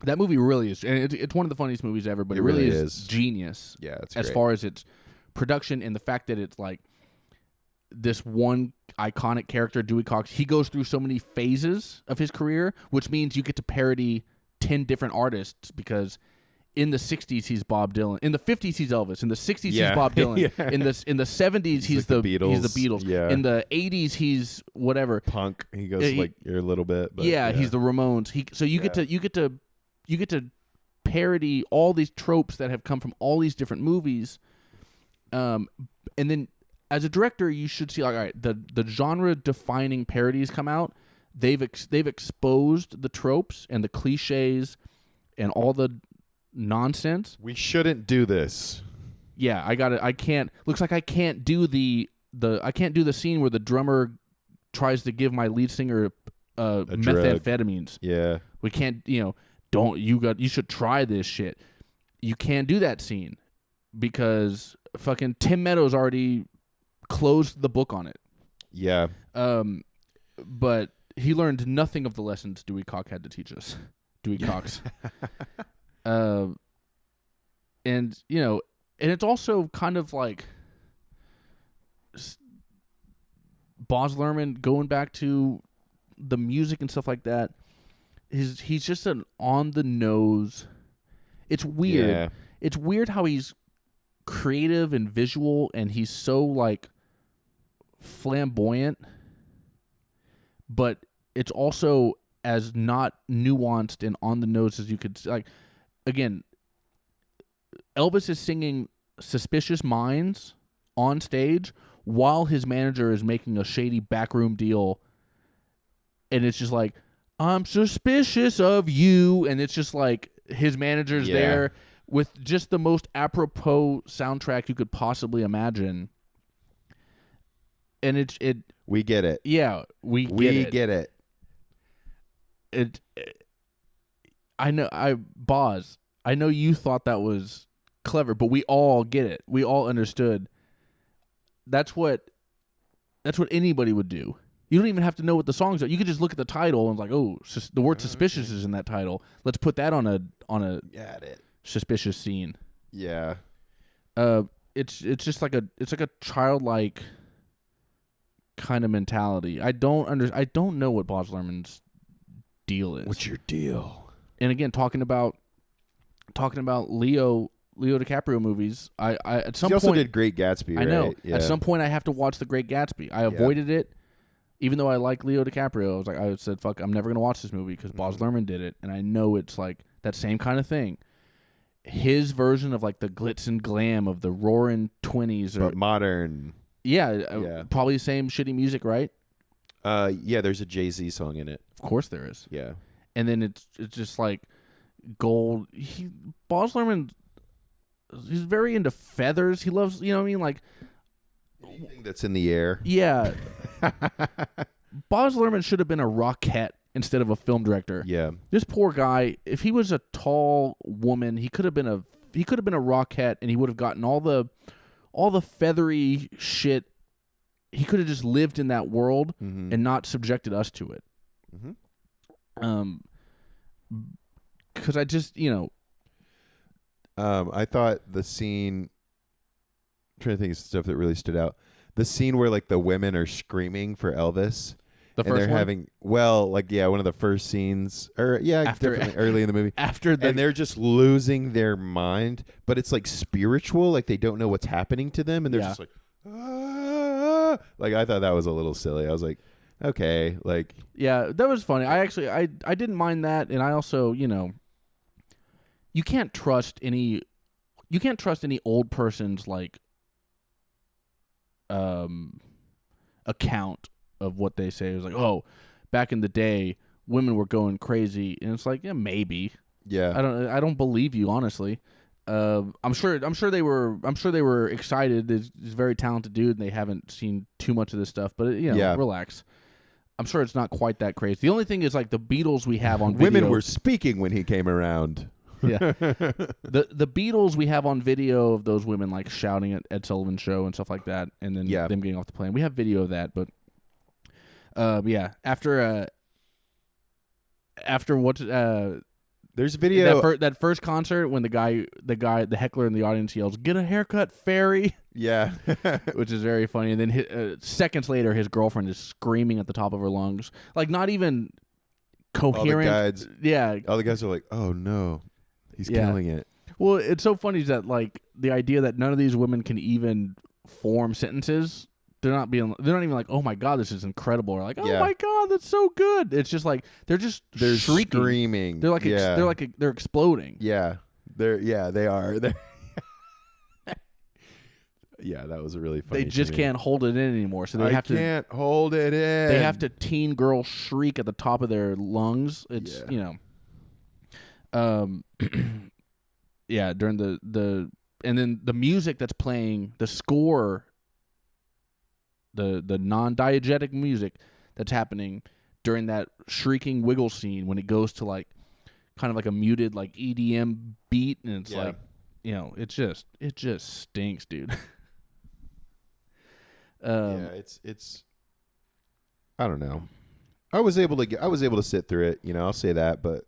That movie really is, and it's one of the funniest movies ever. But it really is genius. Yeah, it's as great. Far as its production and the fact that it's like this one iconic character, Dewey Cox. He goes through so many phases of his career, which means you get to parody 10 different artists because in the 60s he's Bob Dylan, in the 50s he's Elvis, in the 60s he's Bob Dylan, in the 70s he's the Beatles. He's the Beatles. Yeah. In the 80s he's whatever. Punk. He goes like a little bit. But he's the Ramones. You get to parody all these tropes that have come from all these different movies, and then as a director, you should see like, all right, the genre defining parodies come out. They've exposed the tropes and the cliches and all the nonsense. We shouldn't do this. Yeah, I got it. Looks like I can't do the scene where the drummer tries to give my lead singer methamphetamines. Yeah. We can't, you should try this shit. You can't do that scene because fucking Tim Meadows already closed the book on it. Yeah. But he learned nothing of the lessons Dewey Cox had to teach us. Dewey Cox. And it's also kind of like Boz Lerman going back to the music and stuff like that. He's just an on the nose. It's weird. Yeah. It's weird how he's creative and visual and he's so like flamboyant but it's also as not nuanced and on the nose as you could. Like, again, Elvis is singing Suspicious Minds on stage while his manager is making a shady backroom deal, and it's just like, I'm suspicious of you, and it's just like his manager's there with just the most apropos soundtrack you could possibly imagine. And we get it. Yeah, we get it. Boz, I know you thought that was clever, but we all get it. We all understood. That's what anybody would do. You don't even have to know what the songs are. You could just look at the title and like, oh, the word suspicious is in that title. Let's put that on a suspicious scene. Yeah. It's just like a childlike kind of mentality. I don't know what Boz Lerman's deal is. What's your deal? And again, talking about Leo DiCaprio movies, I at some he point also did Great Gatsby. I know. Right? Yeah. At some point, I have to watch The Great Gatsby. I avoided it, even though I like Leo DiCaprio. I said, "Fuck, I'm never gonna watch this movie because Boz Lerman did it," and I know it's like that same kind of thing. His version of like the glitz and glam of the roaring 20s, but modern. Yeah, probably the same shitty music, right? Yeah. There's a Jay-Z song in it. Of course there is. Yeah. And then it's just like gold. Boz Lerman, he's very into feathers. He loves, you know what I mean? Like anything that's in the air. Yeah. Boz Lerman should have been a rockette instead of a film director. Yeah. This poor guy, if he was a tall woman, he could have been a rockette, and he would have gotten all the feathery shit. He could have just lived in that world and not subjected us to it. Because I just, I thought the scene. I'm trying to think of stuff that really stood out. The scene where like the women are screaming for Elvis. The first one? One of the first scenes, definitely early in the movie. And they're just losing their mind, but it's like spiritual, like they don't know what's happening to them, and they're just like, ah. Like I thought that was a little silly. I was like, okay, like yeah, that was funny. I didn't mind that, and I also, you can't trust any old person's like account of what they say. It was like, oh, back in the day, women were going crazy, and it's like, yeah, maybe. Yeah. I don't believe you, honestly. I'm sure they were excited. He's a very talented dude, and they haven't seen too much of this stuff. But relax. I'm sure it's not quite that crazy. The only thing is like the Beatles we have on video. Women were speaking when he came around. Yeah. The Beatles we have on video of those women like shouting at Ed Sullivan's show and stuff like that, and then them getting off the plane. We have video of that, but after what there's video that first concert when the heckler in the audience yells, "Get a haircut, fairy!" Yeah, which is very funny. And then seconds later, his girlfriend is screaming at the top of her lungs, like not even coherent. All the guys are like, "Oh no, he's killing it." Well, it's so funny that like the idea that none of these women can even form sentences. They're not even like, "Oh my god, this is incredible," or like, "Oh my god, that's so good." It's just like they're shrieking. Screaming. They're like they're exploding. Yeah, they are. Yeah, that was a really funny. They just can't hold it in anymore, so they can't hold it in. They have to teen girl shriek at the top of their lungs. It's during the and then the music that's playing, the score. The non-diegetic music that's happening during that shrieking wiggle scene when it goes to like kind of like a muted like EDM beat, and it's like, it just stinks, dude. It's I don't know. I was able to sit through it, I'll say that, but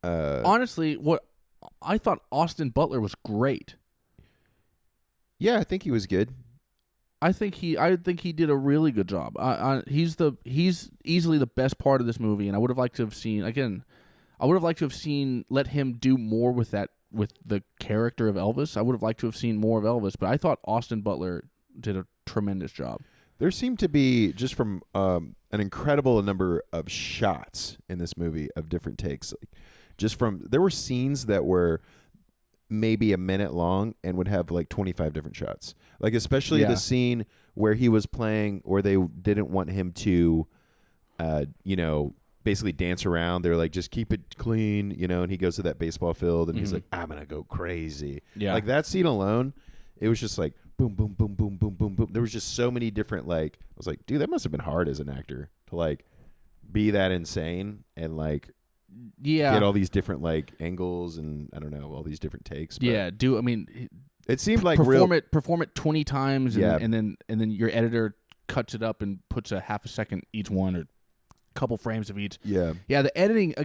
honestly, what I thought Austin Butler was great. Yeah, I think he was good. I think he did a really good job. He's easily the best part of this movie, and I would have liked to have seen let him do more with the character of Elvis. I would have liked to have seen more of Elvis, but I thought Austin Butler did a tremendous job. There seemed to be, just from an incredible number of shots in this movie of different takes. There were scenes that were maybe a minute long and would have like 25 different shots. Like especially the scene where he was playing, or they didn't want him to, basically dance around. They're like, just keep it clean, and he goes to that baseball field and he's like, I'm going to go crazy. Yeah. Like that scene alone, it was just like boom, boom, boom, boom, boom, boom, boom. There was just so many different, I was like, dude, that must have been hard as an actor to be that insane and get all these different angles and I don't know, all these different takes. But it seemed like perform it 20 times and then your editor cuts it up and puts a half a second each one or a couple frames of each. Yeah, the editing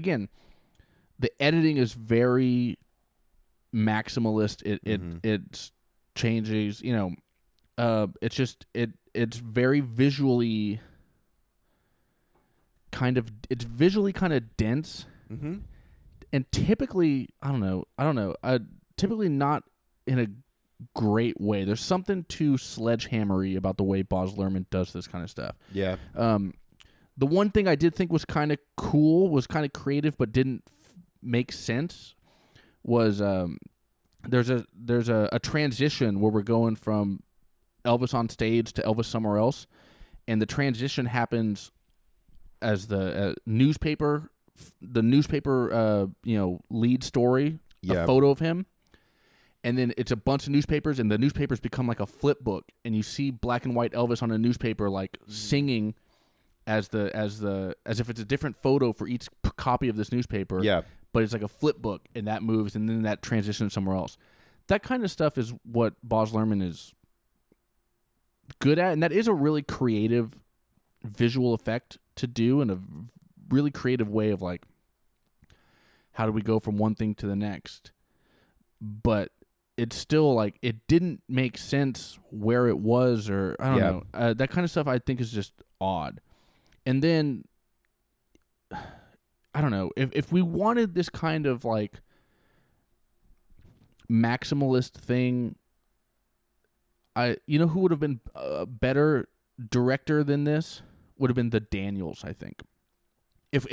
is very maximalist. It changes, it's very visually kind of dense. Mm-hmm. And typically, I don't know, typically not in a great way. There's something too sledgehammery about the way Baz Luhrmann does this kind of stuff. Yeah. The one thing I did think was kind of cool, was kind of creative, but didn't make sense was there's a transition where we're going from Elvis on stage to Elvis somewhere else, and the transition happens as the newspaper lead story, a photo of him, and then it's a bunch of newspapers, and the newspapers become like a flip book, and you see black and white Elvis on a newspaper singing as if it's a different photo for each copy of this newspaper. Yeah. But it's like a flip book, and that moves, and then that transitions somewhere else. That kind of stuff is what Baz Luhrmann is good at, and that is a really creative visual effect to do, and a really creative way of how do we go from one thing to the next. But it's still it didn't make sense where it was, or I don't know. That kind of stuff I think is just odd. And then I don't know, if we wanted this kind of maximalist thing, who would have been a better director than this would have been the Daniels, I think. If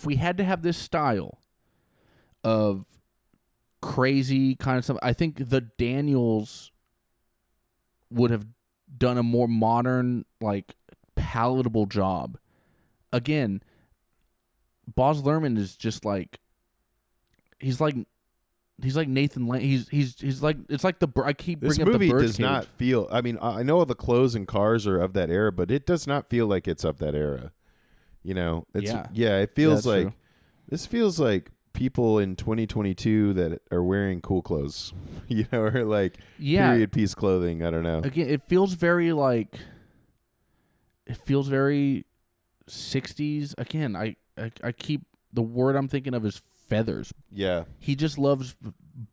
we had to have this style of crazy kind of stuff, I think the Daniels would have done a more modern, palatable job. Again, Baz Luhrmann is just he's like Nathan Lane. He's like, it's like I keep bringing up the Birdcage. This movie does not feel. I mean, I know all the clothes and cars are of that era, but it does not feel like it's of that era. It feels like true. This feels like people in 2022 that are wearing cool clothes, or period piece clothing. I don't know. Again, it feels very 60s. Again, I keep the word I'm thinking of is feathers. Yeah. He just loves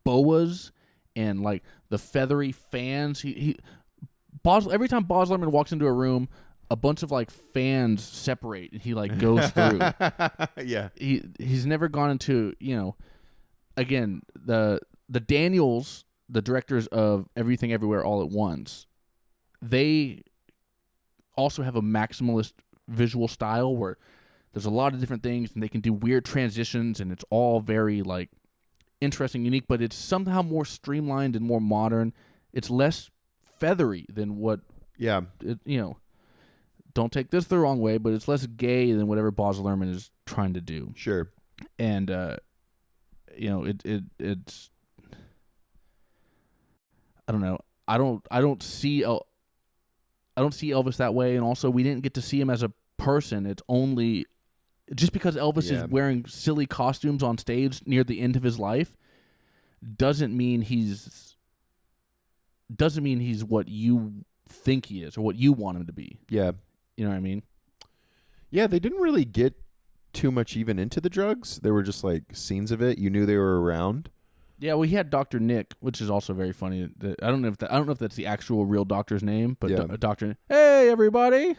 boas and the feathery fans. Every time Baz Luhrmann walks into a room, a bunch of fans separate and he goes through. Yeah. He's never gone into, again, the Daniels, the directors of Everything Everywhere All at Once, they also have a maximalist visual style where there's a lot of different things and they can do weird transitions and it's all very interesting, unique, but it's somehow more streamlined and more modern. It's less feathery than what don't take this the wrong way, but it's less gay than whatever Baz Luhrmann is trying to do. Sure. And it's I don't know. I don't see Elvis that way, and also we didn't get to see him as a person. It's only just because Elvis is wearing silly costumes on stage near the end of his life doesn't mean he's what you think he is or what you want him to be. Yeah. You know what I mean? Yeah, they didn't really get too much even into the drugs. There were just scenes of it. You knew they were around. Yeah, we had Dr. Nick, which is also very funny. I don't know if that's the actual real doctor's name, but Dr. Hey everybody.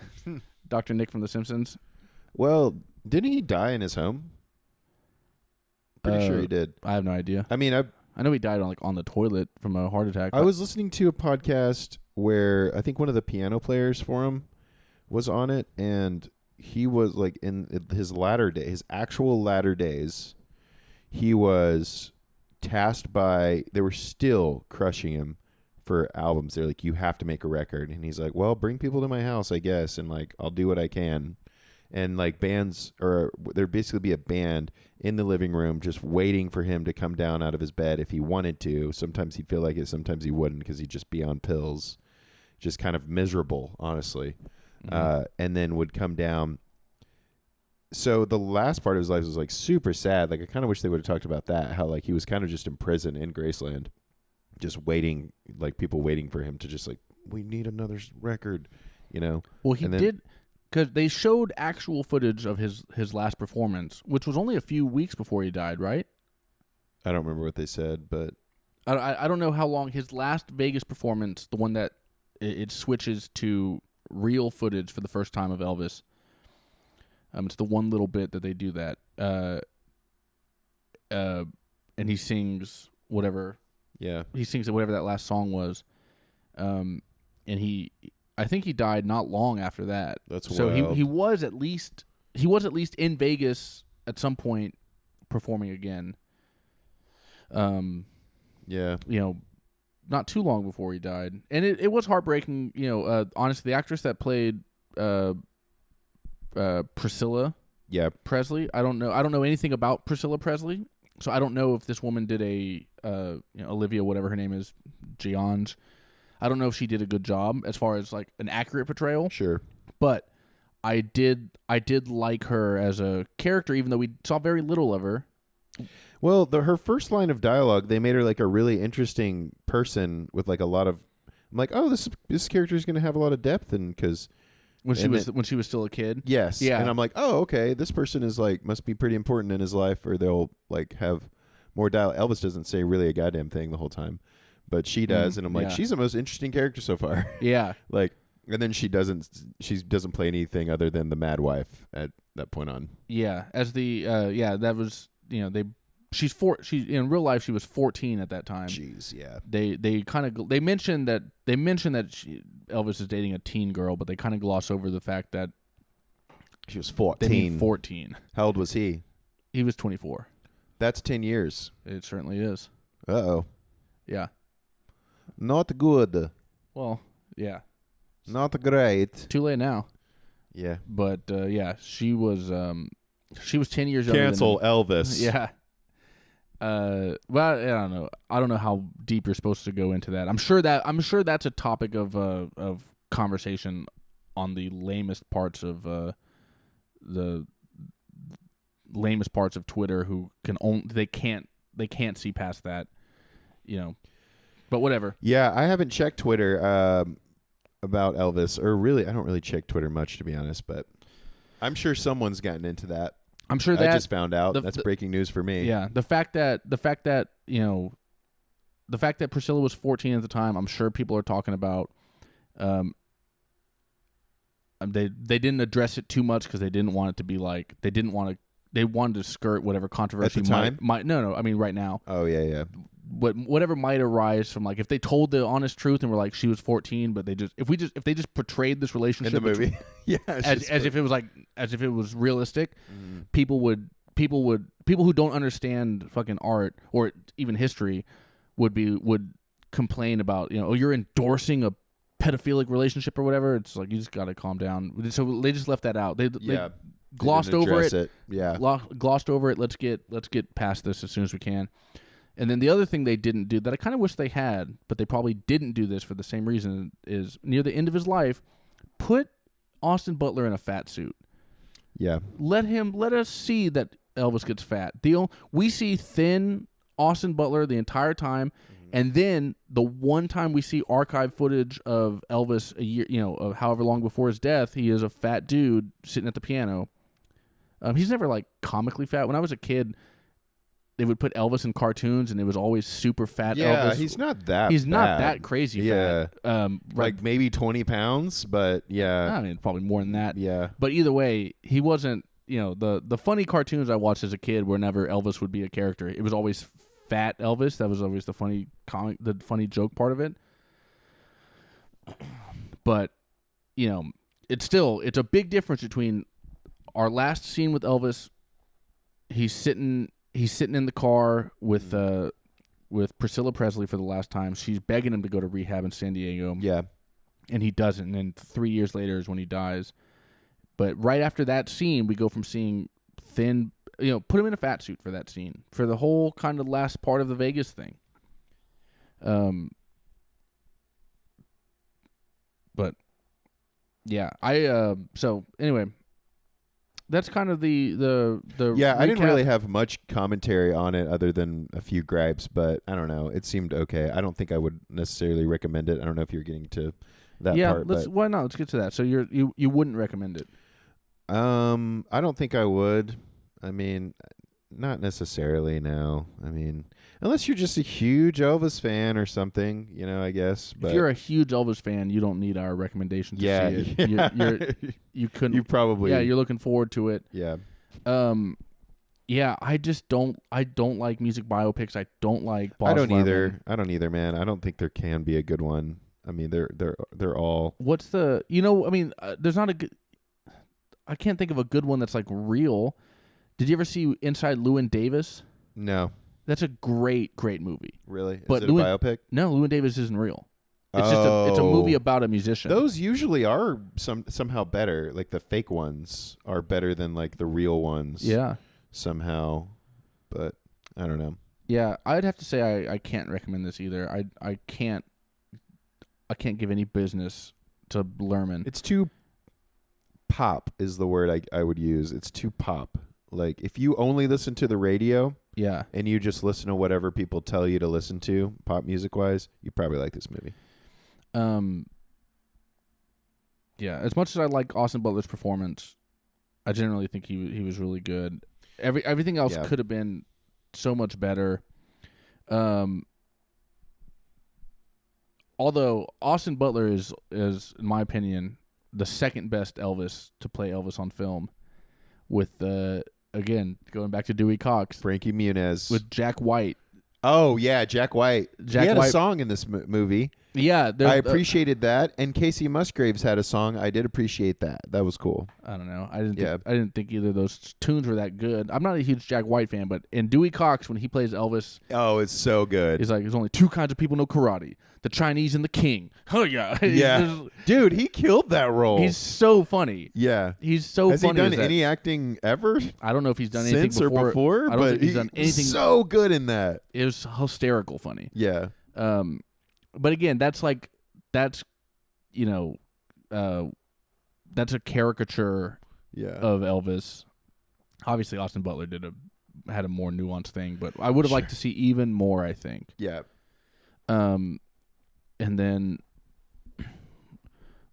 Dr. Nick from The Simpsons. Well, didn't he die in his home? Pretty sure he did. I have no idea. I mean, I know he died on the toilet from a heart attack. I was listening to a podcast where I think one of the piano players for him was on it, and he was like in his actual latter days, he was tasked by, they were still crushing him for albums. They're like, you have to make a record. And he's like, well, bring people to my house, I guess, and like, I'll do what I can. And like bands, or there'd basically be a band in the living room just waiting for him to come down out of his bed if he wanted to. Sometimes he'd feel like it, sometimes he wouldn't, because he'd just be on pills. Just kind of miserable, honestly. And then would come down. So the last part of his life was like super sad. Like I kind of wish they would have talked about that. How like he was kind of just in prison in Graceland, just waiting, like people waiting for him to just like, we need another record, you know? Well, he did, because they showed actual footage of his last performance, which was only a few weeks before he died, right? I don't remember what they said, but I don't know how long his last Vegas performance, the one that it switches to real footage for the first time of Elvis. It's the one little bit that they do that. And he sings whatever. Yeah. He sings whatever that last song was. And I think he died not long after that. That's so wild. he was at least in Vegas at some point performing again. Yeah. You know, not too long before he died. And it was heartbreaking, you know, honestly, the actress that played Priscilla Presley. I don't know anything about Priscilla Presley, so I don't know if this woman did Olivia, whatever her name is, Giange. I don't know if she did a good job as far as like an accurate portrayal. Sure. But I did like her as a character, even though we saw very little of her. Well, her first line of dialogue, they made her like a really interesting person with like a lot of. I'm like, oh, this character is going to have a lot of depth, and because when she was still a kid. Yes. Yeah. And I'm like, oh, okay, this person is like must be pretty important in his life, or they'll like have more dialogue. Elvis doesn't say really a goddamn thing the whole time, but she does, and I'm like, she's the most interesting character so far. Yeah. Like, and then she doesn't play anything other than the mad wife at that point on. Yeah. As the that was, you know, she's in real life she was 14 at that time. Jeez, yeah. They mentioned that Elvis is dating a teen girl, but they kind of gloss over the fact that she was 14. They mean 14. How old was he? He was 24. That's 10 years. It certainly is. Uh-oh. Yeah. Not good. Well, yeah. Not great. Too late now. Yeah. But she was 10 years younger. Cancel Elvis. Yeah. Well, I don't know how deep you're supposed to go into that. I'm sure that's a topic of conversation on the lamest parts of the lamest parts of Twitter, who they can't see past that, you know. But whatever. Yeah, I haven't checked Twitter about Elvis, or really, I don't really check Twitter much, to be honest. But I'm sure someone's gotten into that. I'm sure that I just found out. That's breaking news for me. Yeah, the fact that you know, the fact that Priscilla was 14 at the time, I'm sure people are talking about. They didn't address it too much because they didn't want it to be like they wanted to skirt whatever controversy at the time? might no I mean right now. Oh yeah. Whatever might arise from, like, if they told the honest truth and were like she was 14, but if they just portrayed this relationship in the movie, yeah, as if it was realistic, people who don't understand fucking art or even history would complain about, you know, oh, you're endorsing a pedophilic relationship or whatever. It's like, you just got to calm down. So they just left that out. They glossed over it. Yeah, glossed over it. Let's get past this as soon as we can. And then the other thing they didn't do that I kind of wish they had, but they probably didn't do this for the same reason, is near the end of his life, put Austin Butler in a fat suit. Yeah. Let us see that Elvis gets fat. We see thin Austin Butler the entire time, and then the one time we see archive footage of Elvis a year, you know, of however long before his death, he is a fat dude sitting at the piano. He's never like comically fat. When I was a kid, they would put Elvis in cartoons, and it was always super fat. Yeah, Elvis. he's not that. He's not bad. that crazy fat. Like maybe 20 pounds, but yeah. I mean, probably more than that. Yeah. But either way, he wasn't. You know, the funny cartoons I watched as a kid, whenever Elvis would be a character, it was always fat Elvis. That was always the funny joke part of it. But, it's a big difference between our last scene with Elvis. He's sitting in the car with Priscilla Presley for the last time. She's begging him to go to rehab in San Diego. Yeah. And he doesn't. And then 3 years later is when he dies. But right after that scene, we go from seeing thin, put him in a fat suit for that scene, for the whole kind of last part of the Vegas thing. But yeah, so anyway, that's kind of the yeah, recap. I didn't really have much commentary on it other than a few gripes, but I don't know. It seemed okay. I don't think I would necessarily recommend it. I don't know if you're getting to that part. Why not? Let's get to that. So you wouldn't recommend it? I don't think I would. I mean, not necessarily, no. I mean, unless you're just a huge Elvis fan or something, I guess. But if you're a huge Elvis fan, you don't need our recommendation to see it. Yeah. You couldn't. You probably. Yeah, you're looking forward to it. Yeah. Yeah, I just don't. I don't like music biopics. I don't like. Boss I don't Lurhmann. either. I don't either, man. I don't think there can be a good one. I mean, they're all. What's the? There's not a good. I can't think of a good one that's like real. Did you ever see Inside Llewyn Davis? No. That's a great movie. Really? But Is it a biopic? No, Llewyn Davis isn't real. It's just it's a movie about a musician. Those usually are somehow better. Like the fake ones are better than like the real ones. Yeah. Somehow, but I don't know. Yeah, I'd have to say I can't recommend this either. I can't give any business to Lurhmann. It's too pop is the word I would use. It's too pop. Like if you only listen to the radio, yeah, and you just listen to whatever people tell you to listen to, pop music wise, you probably like this movie. Yeah, as much as I like Austin Butler's performance, I generally think he was really good. Everything else could have been so much better. Although Austin Butler is in my opinion the second best Elvis to play Elvis on film, with again going back to Dewey Cox, Frankie Muniz with Jack White. Oh yeah, Jack White. He had White. a song in this movie. Yeah, I appreciated that, and Casey Musgraves had a song. I did appreciate that. That was cool. I don't know. I didn't think either of those tunes were that good. I'm not a huge Jack White fan, but in Dewey Cox when he plays Elvis, oh, it's so good. He's like, there's only two kinds of people know karate: the Chinese and the king. Oh yeah, yeah, dude, he killed that role. He's so funny. Yeah, he's so Has funny. Has he done any acting ever? I don't know if he's done anything since or before. I don't think he's done anything. So good in that. It was hysterical funny. Yeah. But again, that's a caricature of Elvis. Obviously, Austin Butler had a more nuanced thing, but I would have liked to see even more, I think. Yeah. And then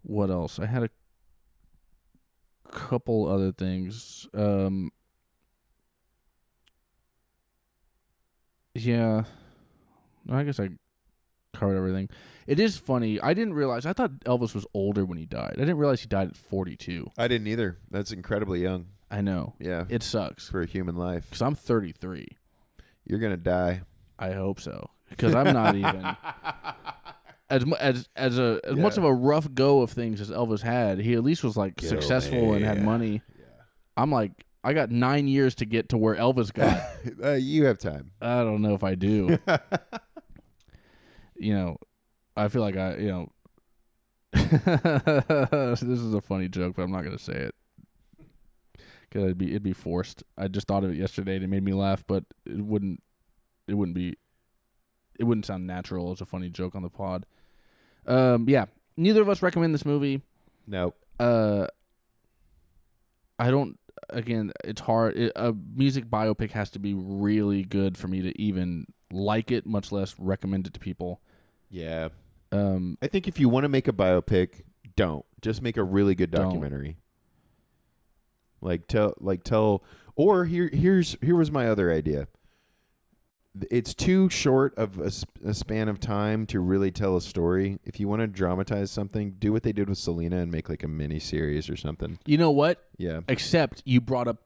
what else? I had a couple other things. Yeah. I guess I covered everything. It is funny. I didn't realize. I thought Elvis was older when he died. I didn't realize he died at 42. I didn't either. That's incredibly young. I know. Yeah. It sucks. For a human life. Because I'm 33. You're going to die. I hope so. Because I'm not even. As much of a rough go of things as Elvis had, he at least was like successful and had money. Yeah. I'm like, I got 9 years to get to where Elvis got. You have time. I don't know if I do. I feel like this is a funny joke, but I'm not gonna say it because it'd be forced. I just thought of it yesterday and it made me laugh, but it wouldn't sound natural as a funny joke on the pod. Yeah, neither of us recommend this movie. No. I don't. Again, it's hard. A music biopic has to be really good for me to even like it, much less recommend it to people. Yeah. I think if you want to make a biopic, don't. Just make a really good documentary. Or here was my other idea. It's too short of a span of time to really tell a story. If you want to dramatize something, do what they did with Selena and make like a mini series or something. You know what? Yeah. Except you brought up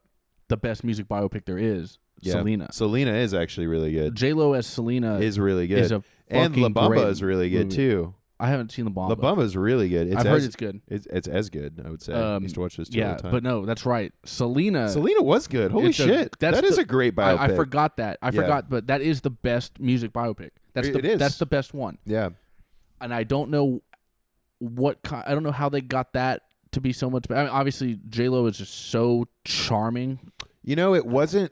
the best music biopic there is. Yeah. Selena. Selena is actually really good. J-Lo as Selena is really good. Is a and La Bamba is really good movie. too. I haven't seen La Bamba. La Bamba is really good. I've heard it's good. It's as good, I would say. I used to watch this all the time. But no, that's right. Selena was good. Holy shit. That is a great biopic. I forgot that. I forgot, but that is the best music biopic. It is. That's the best one. Yeah. And I don't know I don't know how they got that to be so much better. I mean, obviously, J-Lo is just so charming. It wasn't.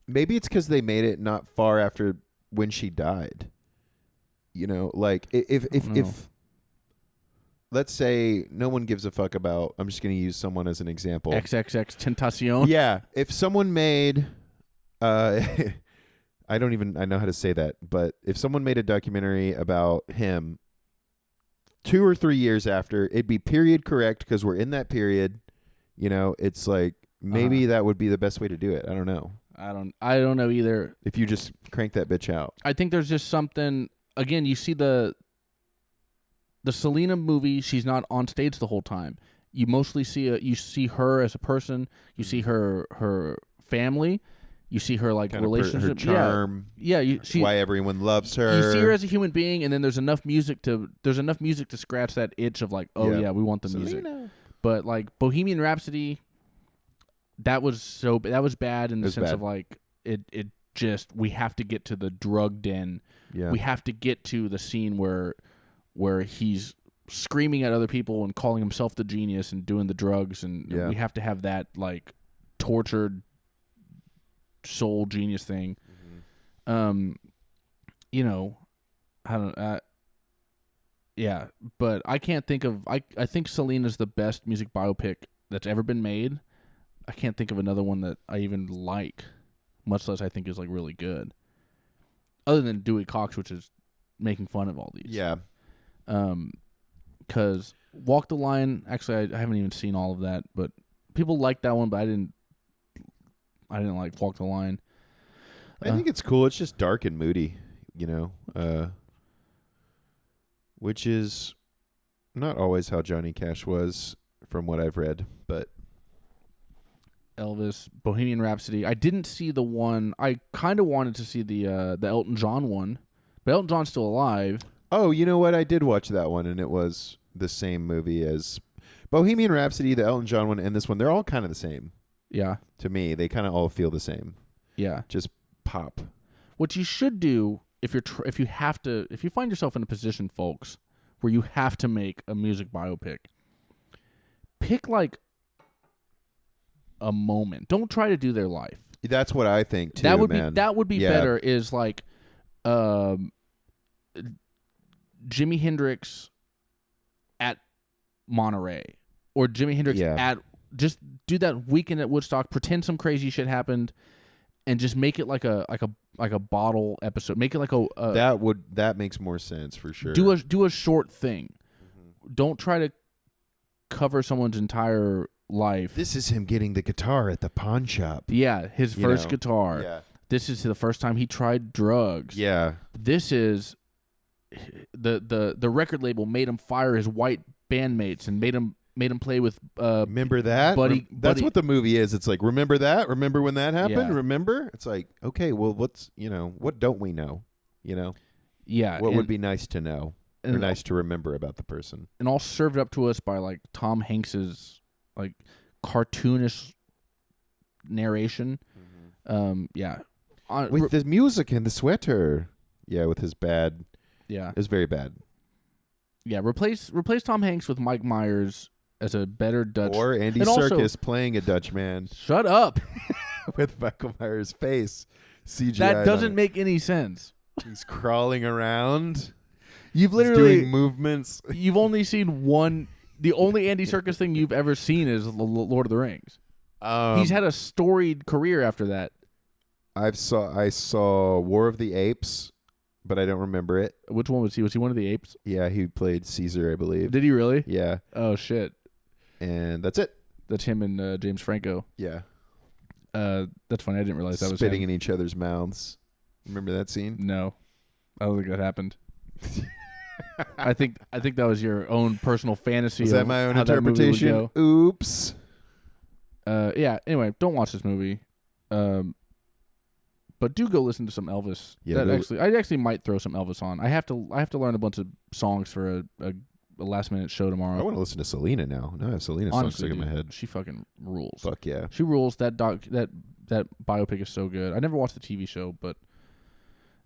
Maybe it's because they made it not far after when she died. Like if let's say no one gives a fuck about. I'm just going to use someone as an example. XXX Tentacion. Yeah, if someone made, I know how to say that, but if someone made a documentary about him 2 or 3 years after, it'd be period correct because we're in that period. It's like maybe that would be the best way to do it. I don't know. I don't know either. If you just crank that bitch out. I think there's just something. Again, you see the Selena movie. She's not on stage the whole time. You mostly see her as a person. You see her family. You see her like relationship, her charm. Yeah. Why everyone loves her. You see her as a human being, and then there's enough music to scratch that itch of like, oh yeah, we want the music. But like Bohemian Rhapsody, that was bad in the sense of like it just we have to get to the drug den. Yeah. We have to get to the scene where he's screaming at other people and calling himself the genius and doing the drugs, and we have to have that like tortured soul genius thing. I don't but I can't think of I think Selena's the best music biopic that's ever been made. I can't think of another one that I even like, much less I think is like really good. Other than Dewey Cox, which is making fun of all these. Yeah. Because Walk the Line, actually I haven't even seen all of that, but people like that one, but I didn't like Walk the Line. I think it's cool. It's just dark and moody, which is not always how Johnny Cash was from what I've read, but Elvis, Bohemian Rhapsody. I didn't see the one. I kind of wanted to see the Elton John one, but Elton John's still alive. Oh, you know what? I did watch that one, and it was the same movie as Bohemian Rhapsody, the Elton John one, and this one. They're all kind of the same. Yeah. To me, they kind of all feel the same. Yeah. Just pop. What you should do if you find yourself in a position, folks, where you have to make a music biopic, pick like a moment. Don't try to do their life. That's what I think too. That would be Yeah. better. Is like, Jimi Hendrix at Monterey, or Jimi Hendrix at. Just do that weekend at Woodstock. Pretend some crazy shit happened, and just make it like a bottle episode. Make it like that makes more sense for sure. Do a short thing. Don't try to cover someone's entire life. This is him getting the guitar at the pawn shop. Yeah, his first guitar. Yeah. This is the first time he tried drugs. Yeah. This is the record label made him fire his white bandmates and made him play with remember that? That's what the movie is. It's like, remember that? Remember when that happened? Yeah. Remember? It's like, okay, well, what don't we know? Yeah. What would be nice to know or nice to remember about the person? And all served up to us by like Tom Hanks's like cartoonish narration. Yeah. With the music and the sweater. Yeah, with his bad. Yeah. It was very bad. Yeah, replace Tom Hanks with Mike Myers as a better Dutch. Or Andy Serkis playing a Dutch man. Shut up. With Michael Myers' face. CGI. That doesn't make any sense. He's crawling around. You've literally doing movements. You've only seen one. The only Andy Serkis thing you've ever seen is Lord of the Rings. He's had a storied career after that. I saw War of the Apes, but I don't remember it. Which one was he? Was he one of the apes? Yeah, he played Caesar, I believe. Did he really? Yeah. Oh shit. And that's it. That's him and James Franco. Yeah. That's funny. I didn't realize that was spitting him. in each other's mouths. Remember that scene? No, I don't think that happened. I think that was your own personal fantasy. Is that my own interpretation? Oops. Yeah. Anyway, don't watch this movie. But But do go listen to some Elvis. Yeah, I actually might throw some Elvis on. I have to learn a bunch of songs for a last minute show tomorrow. I want to listen to Selena now. Now I have Selena songs stuck in my head. She fucking rules. Fuck yeah. She rules. That biopic is so good. I never watched the TV show, but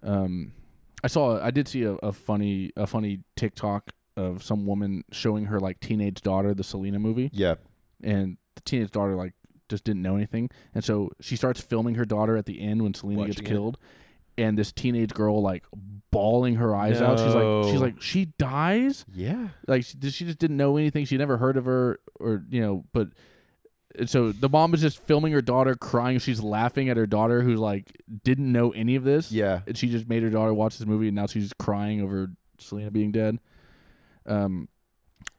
I did see a funny TikTok of some woman showing her like teenage daughter the Selena movie. Yeah. And the teenage daughter like just didn't know anything, and so she starts filming her daughter at the end when Selena gets killed, and this teenage girl like bawling her eyes out. She's like she dies. Yeah. Like she just didn't know anything. She never heard of her, or but. So the mom is just filming her daughter crying. She's laughing at her daughter who like didn't know any of this. Yeah. And she just made her daughter watch this movie, and now she's crying over Selena being dead.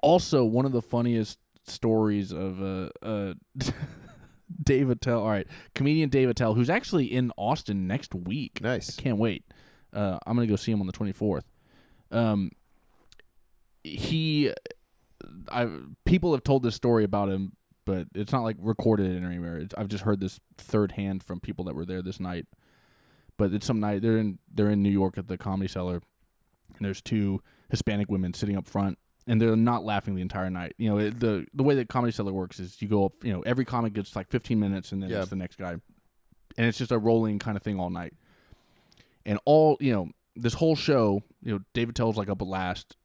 Also, one of the funniest stories of Dave Attell. All right, comedian Dave Attell, who's actually in Austin next week. Nice. I can't wait. I'm gonna go see him on the 24th. People have told this story about him, but it's not like recorded anywhere. I've just heard this third hand from people that were there this night. But it's some night they're in New York at the Comedy Cellar, and there's two Hispanic women sitting up front, and they're not laughing the entire night. The way that Comedy Cellar works is you go up. Every comic gets like 15 minutes, and then it's the next guy, and it's just a rolling kind of thing all night. And this whole show, Dave Attell's like up at last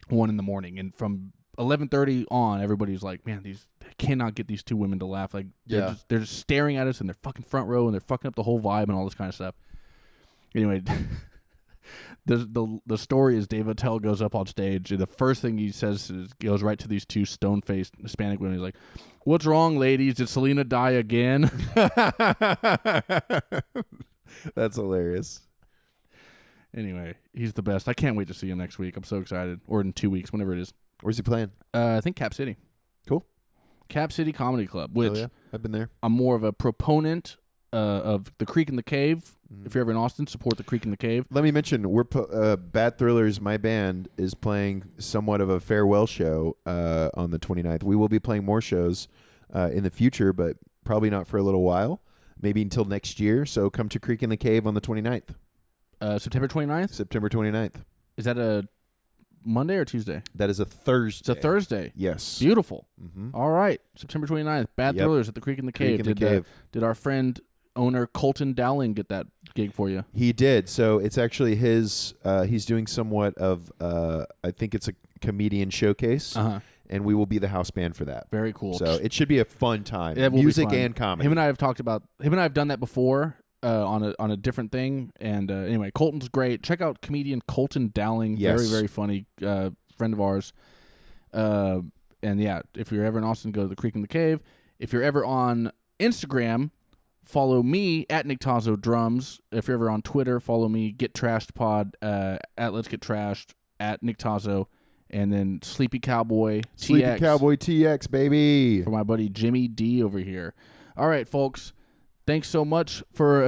1 a.m, and from 11:30 on, everybody's like, man, I cannot get these two women to laugh. Like, they're just staring at us in their fucking front row, and they're fucking up the whole vibe and all this kind of stuff. Anyway, the story is Dave Attell goes up on stage, and the first thing he says goes right to these two stone-faced Hispanic women. He's like, "What's wrong, ladies? Did Selena die again?" That's hilarious. Anyway, he's the best. I can't wait to see him next week. I'm so excited. Or in 2 weeks, whenever it is. Where's he playing? I think Cap City. Cool. Cap City Comedy Club, which I've been there. I'm more of a proponent of the Creek in the Cave. If you're ever in Austin, support the Creek in the Cave. Let me mention, we're Bad Thrillers, my band, is playing somewhat of a farewell show on the 29th. We will be playing more shows in the future, but probably not for a little while, maybe until next year. So come to Creek in the Cave on the 29th. September 29th? September 29th. Is that a Monday or Tuesday? That is a Thursday. It's a Thursday. Yes. Beautiful. Mm-hmm. All right. September 29th. Bad Thrillers at the Creek in the Cave. Did our friend, owner Colton Dowling get that gig for you? He did. So it's actually his, he's doing somewhat of, I think it's a comedian showcase. Uh-huh. And we will be the house band for that. Very cool. So it should be a fun time. Music and comedy. Him and I have done that before. On a different thing, and anyway, Colton's great. Check out comedian Colton Dowling. Yes. Very, very funny friend of ours. And yeah, if you're ever in Austin, go to the Creek in the Cave. If you're ever on Instagram, follow me at Nick Tazo Drums. If you're ever on Twitter, follow me, Get Trashed Pod, at Let's Get Trashed, at Nick Tazo, and then Sleepy Cowboy TX, baby. For my buddy Jimmy D over here. All right, folks. Thanks so much for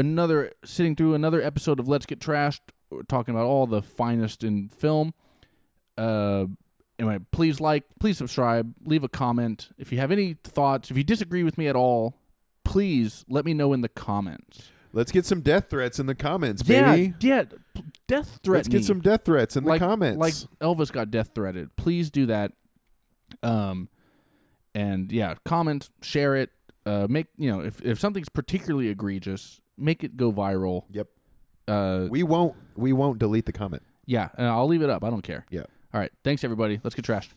sitting through another episode of Let's Get Trashed. We're talking about all the finest in film. Anyway, please subscribe, leave a comment. If you have any thoughts, if you disagree with me at all, please let me know in the comments. Let's get some death threats in the comments, baby. Yeah, death threat. Let's get some death threats in the comments. Like Elvis got death threated. Please do that. And yeah, comment, share it. If something's particularly egregious, make it go viral. Yep. We won't delete the comment. Yeah, I'll leave it up. I don't care. Yeah. All right. Thanks, everybody. Let's get trashed.